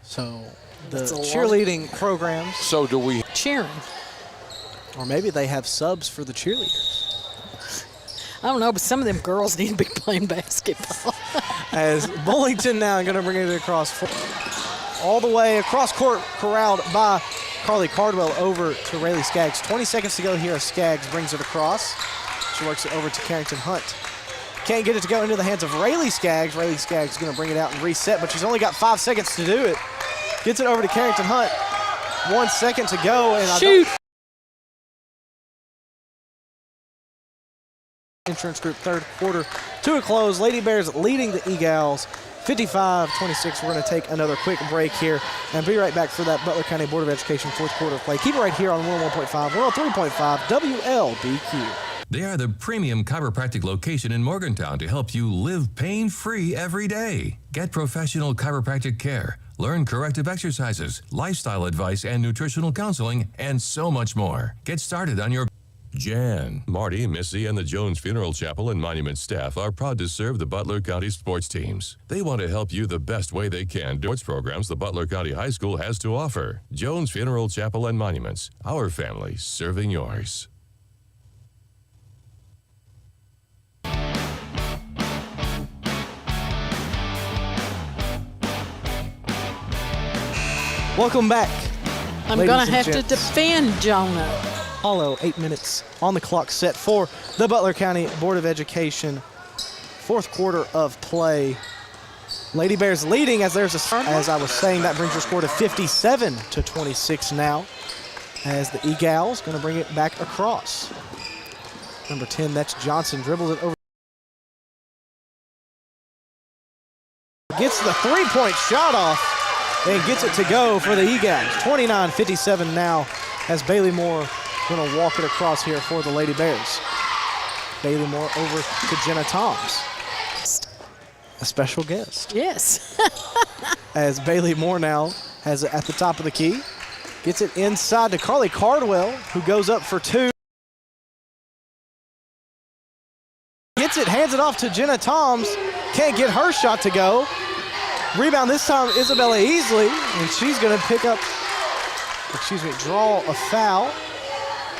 Speaker 1: So the cheerleading programs.
Speaker 3: So do we.
Speaker 2: Cheering.
Speaker 1: Or maybe they have subs for the cheerleaders.
Speaker 2: I don't know, but some of them girls need to be playing basketball.
Speaker 1: As Bullington now going to bring it across all the way across court, corralled by Carly Cardwell over to Rayleigh Skaggs. 20 seconds to go here as Skaggs brings it across. She works it over to Carrington Hunt. Can't get it to go into the hands of Rayleigh Skaggs. Rayleigh Skaggs is going to bring it out and reset, but she's only got 5 seconds to do it. Gets it over to Carrington Hunt. 1 second to go. And
Speaker 2: Shoot!
Speaker 1: Insurance Group third quarter to a close. Lady Bears leading the Eagles 55-26. We're going to take another quick break here and be right back for that Butler County Board of Education fourth quarter play. Keep it right here on 101.5, 103.5 WLBQ.
Speaker 4: They are the premium chiropractic location in Morgantown to help you live pain-free every day. Get professional chiropractic care, learn corrective exercises, lifestyle advice, and nutritional counseling, and so much more. Get started on your Jan, Marty, Missy, and the Jones Funeral Chapel and Monument staff are proud to serve the Butler County sports teams. They want to help you the best way they can. Sports programs the Butler County High School has to offer. Jones Funeral Chapel and Monuments, our family serving yours.
Speaker 1: Welcome back.
Speaker 2: I'm going to have to defend Jonah.
Speaker 1: Apollo, 8 minutes on the clock set for the Butler County Board of Education. Fourth quarter of play. Lady Bears leading as there's as I was saying, that brings your score to 57-26 now. As the Eagles going to bring it back across. Number 10, that's Johnson, dribbles it over. Gets the three-point shot off and gets it to go for the Eagles. 29-57 now as Bailey Moore going to walk it across here for the Lady Bears. Bailey Moore over to Jenna Toms. A special guest.
Speaker 2: Yes.
Speaker 1: As Bailey Moore now has it at the top of the key. Gets it inside to Carly Cardwell, who goes up for two. Gets it, hands it off to Jenna Toms. Can't get her shot to go. Rebound this time, Isabella Easley, and she's going to draw a foul.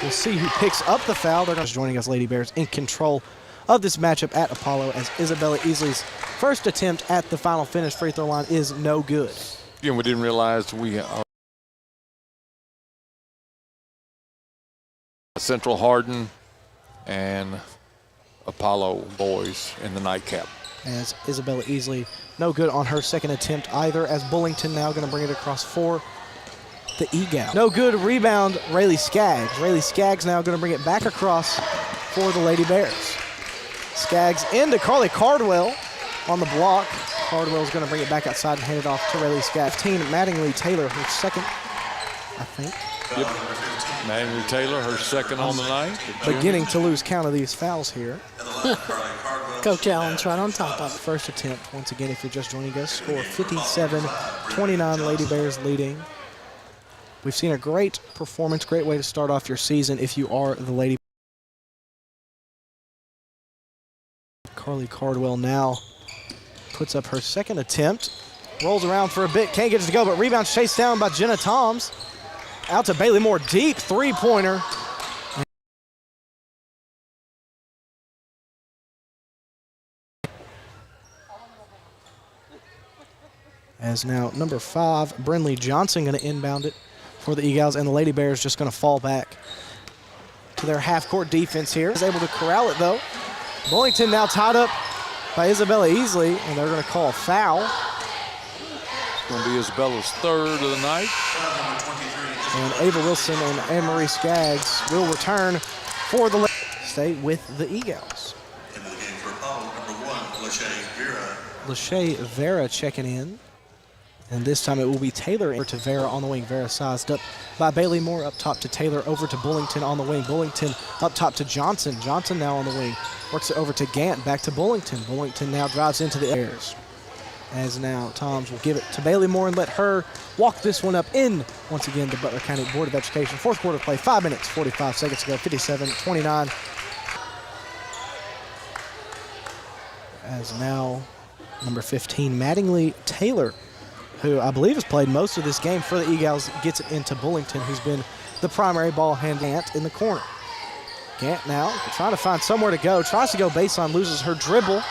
Speaker 1: We'll see who picks up the foul. They're joining us, Lady Bears, in control of this matchup at Apollo, as Isabella Easley's first attempt at the final finish free throw line is no good.
Speaker 3: Again, we didn't realize we Central Hardin and Apollo boys in the nightcap.
Speaker 1: As Isabella Easley, no good on her second attempt either, as Bullington now going to bring it across for the Eagle. No good rebound, Rayleigh Skaggs. Rayleigh Skaggs now going to bring it back across for the Lady Bears. Skaggs into Carly Cardwell on the block. Cardwell's going to bring it back outside and hand it off to Rayleigh Skaggs. Mattingly Taylor, her second, I think.
Speaker 3: Yep. Mattingly Taylor, her second on the night.
Speaker 1: Beginning to lose count of these fouls here.
Speaker 2: Coach Allen's right on top of it.
Speaker 1: First attempt, once again, if you're just joining us, score 57-29, Lady Bears leading. We've seen a great performance, great way to start off your season if you are the Lady. Carly Cardwell now puts up her second attempt, rolls around for a bit, can't get it to go, but rebound chased down by Jenna Toms. Out to Bailey Moore, deep three-pointer. As now number 5, Brinley Johnson, going to inbound it for the Eagles, and the Lady Bears just going to fall back to their half-court defense here. Is able to corral it, though. Bullington now tied up by Isabella Easley, and they're going to call a foul.
Speaker 3: It's going to be Isabella's third of the night.
Speaker 1: And Ava Wilson and Anne-Marie Skaggs will return for the stay with the Eagles.
Speaker 10: Into the game for Apollo, number 1, Lachey Vera.
Speaker 1: Lachey Vera checking in. And this time it will be Taylor over to Vera on the wing. Vera sized up by Bailey Moore, up top to Taylor, over to Bullington on the wing. Bullington up top to Johnson. Johnson now on the wing. Works it over to Gant, back to Bullington. Bullington now drives into the airs. As now Toms will give it to Bailey Moore and let her walk this one up in, once again, the Butler County Board of Education. Fourth quarter play, 5 minutes, 45 seconds to go, 57-29. As now number 15, Mattingly Taylor, who I believe has played most of this game for the Eagles, gets it into Bullington, who's been the primary ball hand Gant in the corner. Gant now trying to find somewhere to go, tries to go baseline, loses her dribble,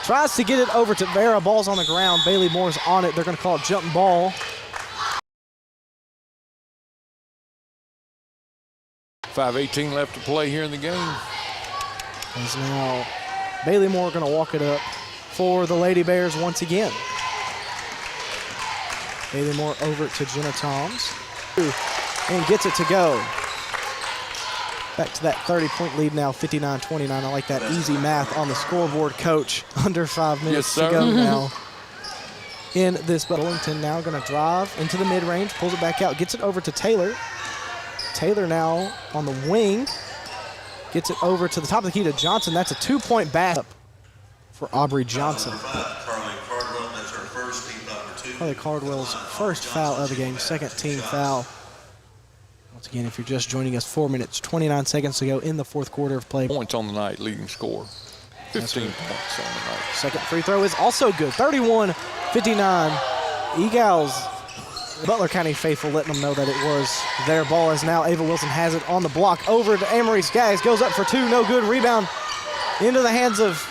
Speaker 1: tries to get it over to Vera, ball's on the ground, Bailey Moore's on it, they're going to call it jump ball.
Speaker 3: 5:18 left to play here in the game.
Speaker 1: As now Bailey Moore going to walk it up for the Lady Bears once again. Bailey Moore over to Jenna Toms and gets it to go. Back to that 30-point lead now, 59-29. I like that easy math on the scoreboard, Coach. Under 5 minutes to go now. In this, Bullington now going to drive into the mid-range, pulls it back out, gets it over to Taylor. Taylor now on the wing, gets it over to the top of the key to Johnson. That's a 2-point basket for Aubrey Johnson. Carly Cardwell's first foul of the game, second team foul. Once again, if you're just joining us, 4 minutes, 29 seconds to go in the fourth quarter of play.
Speaker 3: Points on the night, leading score. 15 points on the night.
Speaker 1: Second free throw is also good, 31-59. Eagles, Butler County faithful letting them know that it was their ball, as now Ava Wilson has it on the block. Over to Anne-Marie Skaggs, goes up for two, no good. Rebound into the hands of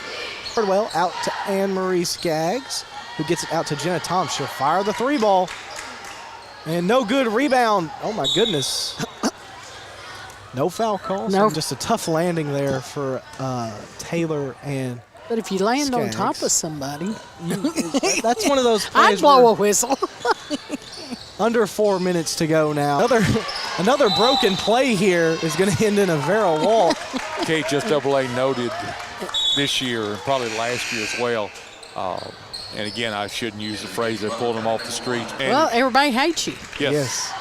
Speaker 1: Cardwell, out to Anne-Marie Skaggs, who gets it out to Jenna Toms. She'll fire the three ball. And no good rebound. Oh, my goodness. No foul calls.
Speaker 2: No.
Speaker 1: Just a tough landing there for Taylor and
Speaker 2: But if you land on
Speaker 1: Skaggs.
Speaker 2: top of somebody,
Speaker 1: that's one of those
Speaker 2: I'd
Speaker 1: plays
Speaker 2: blow
Speaker 1: where
Speaker 2: a whistle.
Speaker 1: under 4 minutes to go now. Another broken play here is going to end in a Vera walk.
Speaker 3: KHSAA noted this year, and probably last year as well, and again, I shouldn't use the phrase they pulled them off the street. And
Speaker 2: Well, everybody hates you.
Speaker 3: yes.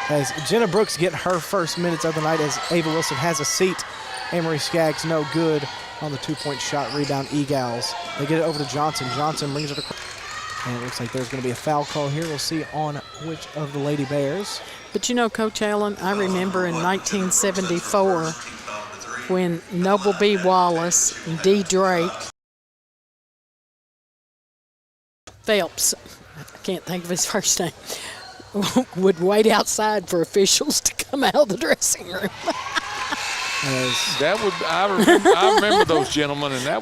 Speaker 1: as Jenna Brooks getting her first minutes of the night as Ava Wilson has a seat. Amory Skaggs no good on the two-point shot. Rebound, Egals. They get it over to Johnson. Johnson brings it across. And it looks like there's going to be a foul call here. We'll see on which of the Lady Bears.
Speaker 2: But you know, Coach Allen, I remember in 1974 when Noble B. Wallace and D. Drake Phelps, I can't think of his first name, would wait outside for officials to come out of the dressing room.
Speaker 3: I remember those gentlemen, and that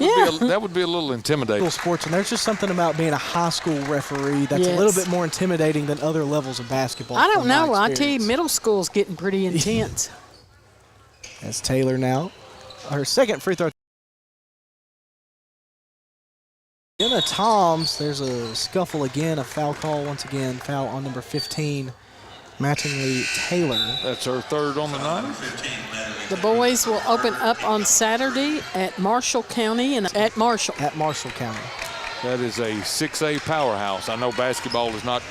Speaker 3: would be a little intimidating.
Speaker 1: Sports, and there's just something about being a high school referee that's a little bit more intimidating than other levels of basketball.
Speaker 2: I don't know. I tell you, middle school's getting pretty intense.
Speaker 1: As Taylor now, her second free throw. Jenna Toms, there's a scuffle again, a foul call once again, foul on number 15. Mattingly Taylor.
Speaker 3: That's her third on the night.
Speaker 2: The boys will open up on Saturday at Marshall County and at Marshall.
Speaker 1: At Marshall County.
Speaker 3: That is a 6A powerhouse. I know basketball is not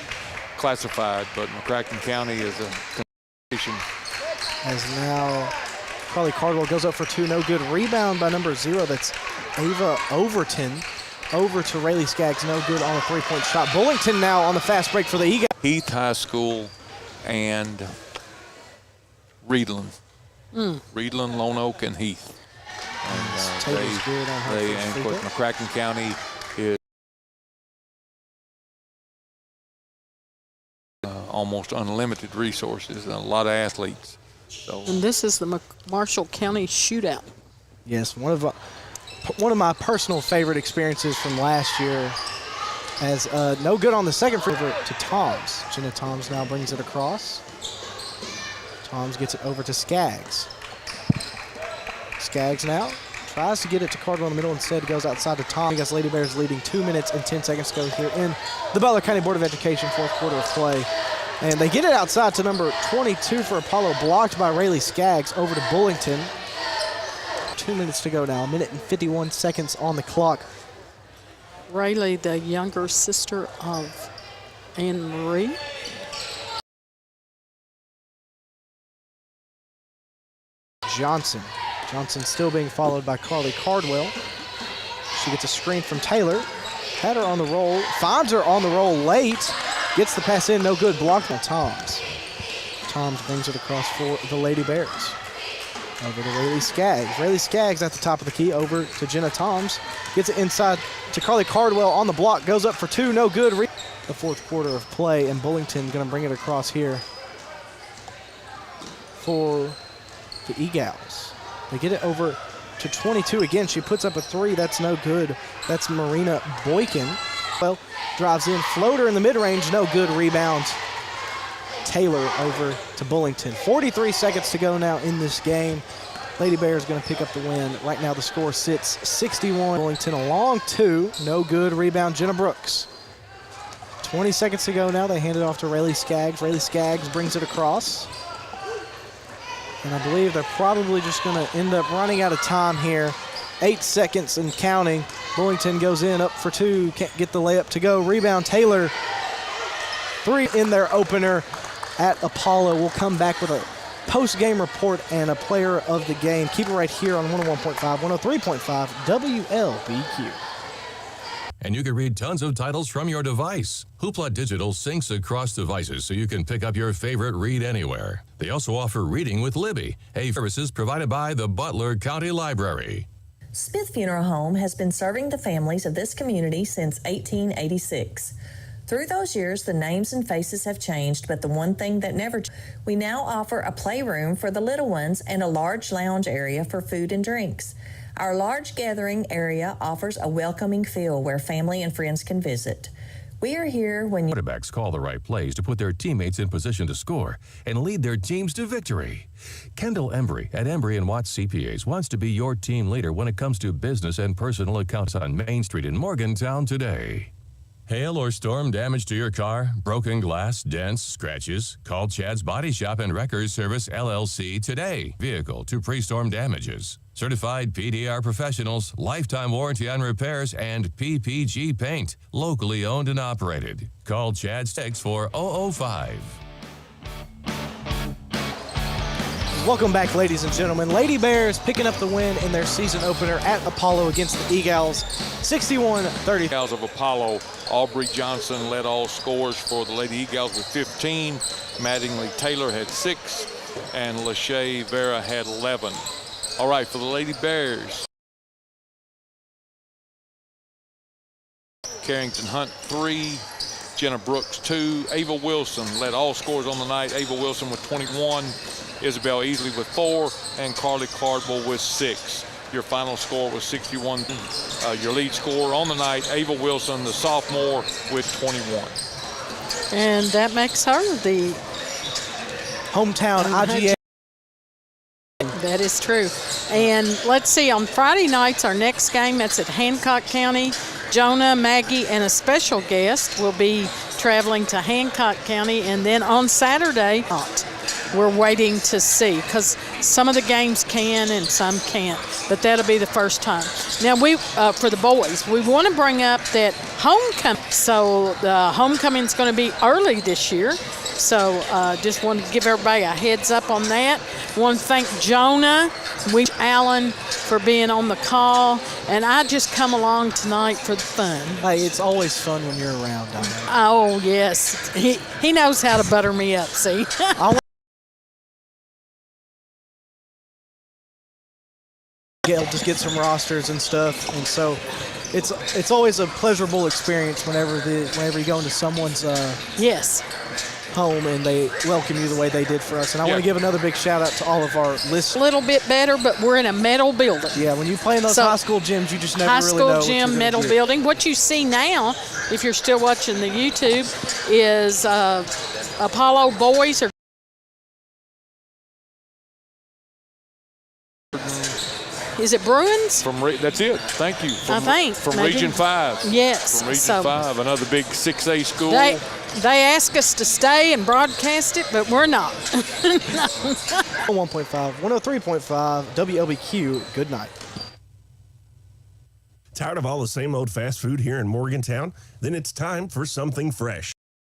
Speaker 3: classified, but McCracken County is a competition.
Speaker 1: As now Carly Cardwell goes up for two, no good. Rebound by number 0, that's Ava Overton. Over to Rayleigh Skaggs, no good on a three-point shot. Bullington now on the fast break for the Eagles.
Speaker 3: Heath High School and Reedland. Reedland, Lone Oak, and Heath. And of course, McCracken County is almost unlimited resources and a lot of athletes. So.
Speaker 2: And this is the Marshall County shootout.
Speaker 1: Yes, one of my personal favorite experiences from last year. As no good on the second free throw to Toms. Jenna Toms now brings it across. Toms gets it over to Skaggs. Skaggs now tries to get it to Cardwell in the middle. Instead, goes outside to Toms. I guess Lady Bears leading 2 minutes and 10 seconds to go here in the Butler County Board of Education fourth quarter of play. And they get it outside to number 22 for Apollo, blocked by Rayleigh Skaggs over to Bullington. 2 minutes to go now, a minute and 51 seconds on the clock.
Speaker 2: Rayleigh, the younger sister of Anne Marie.
Speaker 1: Johnson still being followed by Carly Cardwell. She gets a screen from Taylor. Had her on the roll, finds her on the roll late. Gets the pass in, no good, blocked by Toms. Toms brings it across for the Lady Bears. Over to Rayleigh Skaggs. Rayleigh Skaggs at the top of the key, over to Jenna Toms. Gets it inside to Carly Cardwell on the block, goes up for two, no good. The fourth quarter of play, and Bullington gonna bring it across here for the Egals. They get it over to 22 again. She puts up a three, that's no good. That's Marina Boykin. Well, drives in, floater in the mid-range, no good. Rebound. Taylor over to Bullington. 43 seconds to go now in this game. Lady Bears going to pick up the win. Right now the score sits 61. Bullington a long two. No good. Rebound, Jenna Brooks. 20 seconds to go now. They hand it off to Rayleigh Skaggs. Rayleigh Skaggs brings it across. And I believe they're probably just going to end up running out of time here. 8 seconds and counting. Bullington goes in, up for two. Can't get the layup to go. Rebound, Taylor. Three in their opener at Apollo. We'll come back with a post-game report and a player of the game. Keep it right here on 101.5, 103.5 WLBQ.
Speaker 4: And you can read tons of titles from your device. Hoopla Digital syncs across devices so you can pick up your favorite read anywhere. They also offer Reading with Libby, a services provided by the Butler County Library.
Speaker 6: Smith Funeral Home has been serving the families of this community since 1886. Through those years, the names and faces have changed, but the one thing that never changed, we now offer a playroom for the little ones and a large lounge area for food and drinks. Our large gathering area offers a welcoming feel where family and friends can visit. We are here when
Speaker 4: quarterbacks call the right plays to put their teammates in position to score and lead their teams to victory. Kendall Embry at Embry & Watts CPAs wants to be your team leader when it comes to business and personal accounts on Main Street in Morgantown today. Hail or storm damage to your car, broken glass, dents, scratches? Call Chad's Body Shop and Wreckers Service LLC today. Vehicle to pre-storm damages. Certified PDR professionals, lifetime warranty on repairs, and PPG paint. Locally owned and operated. Call Chad's Text for 005.
Speaker 1: Welcome back, ladies and gentlemen. Lady Bears picking up the win in their season opener at Apollo against the Eagles, 61-30.
Speaker 3: Eagles of Apollo, Aubrey Johnson led all scores for the Lady Eagles with 15. Mattingly Taylor had 6, and Lachey Vera had 11. All right, for the Lady Bears, Carrington Hunt 3, Jenna Brooks 2, Ava Wilson led all scores on the night. Ava Wilson with 21, Isabel Easley with 4, and Carly Cardwell with 6. Your final score was 61. Your lead scorer on the night, Ava Wilson, the sophomore, with 21.
Speaker 2: And that makes her the
Speaker 1: hometown IGA.
Speaker 2: That is true. And let's see, on Friday nights, our next game, that's at Hancock County. Jonah, Maggie, and a special guest will be traveling to Hancock County. And then on Saturday, we're waiting to see, because some of the games can and some can't, but that'll be the first time. Now, we for the boys, we want to bring up that homecoming. So the homecoming is going to be early this year. So just want to give everybody a heads up on that. Want to thank Jonah, Allen for being on the call, and I just come along tonight for the fun.
Speaker 1: Hey, it's always fun when you're around, Diane.
Speaker 2: Oh, yes. He knows how to butter me up, see?
Speaker 1: Just get some rosters and stuff, and so it's always a pleasurable experience whenever you go into someone's
Speaker 2: yes
Speaker 1: home and they welcome you the way they did for us. And I want to give another big shout out to all of our listeners.
Speaker 2: A little bit better, but we're in a metal building.
Speaker 1: Yeah, when you play in those high school gyms, you just never really know.
Speaker 2: High school gym, metal building. What you see now, if you're still watching the YouTube, is Apollo boys are. Is it Bruins?
Speaker 3: That's it. Thank you. From
Speaker 2: maybe.
Speaker 3: Region 5.
Speaker 2: Yes.
Speaker 3: From Region 5, another big 6A school.
Speaker 2: They ask us to stay and broadcast it, but we're not.
Speaker 1: 1.5, 103.5, WLBQ. Good night.
Speaker 7: Tired of all the same old fast food here in Morgantown? Then it's time for something fresh.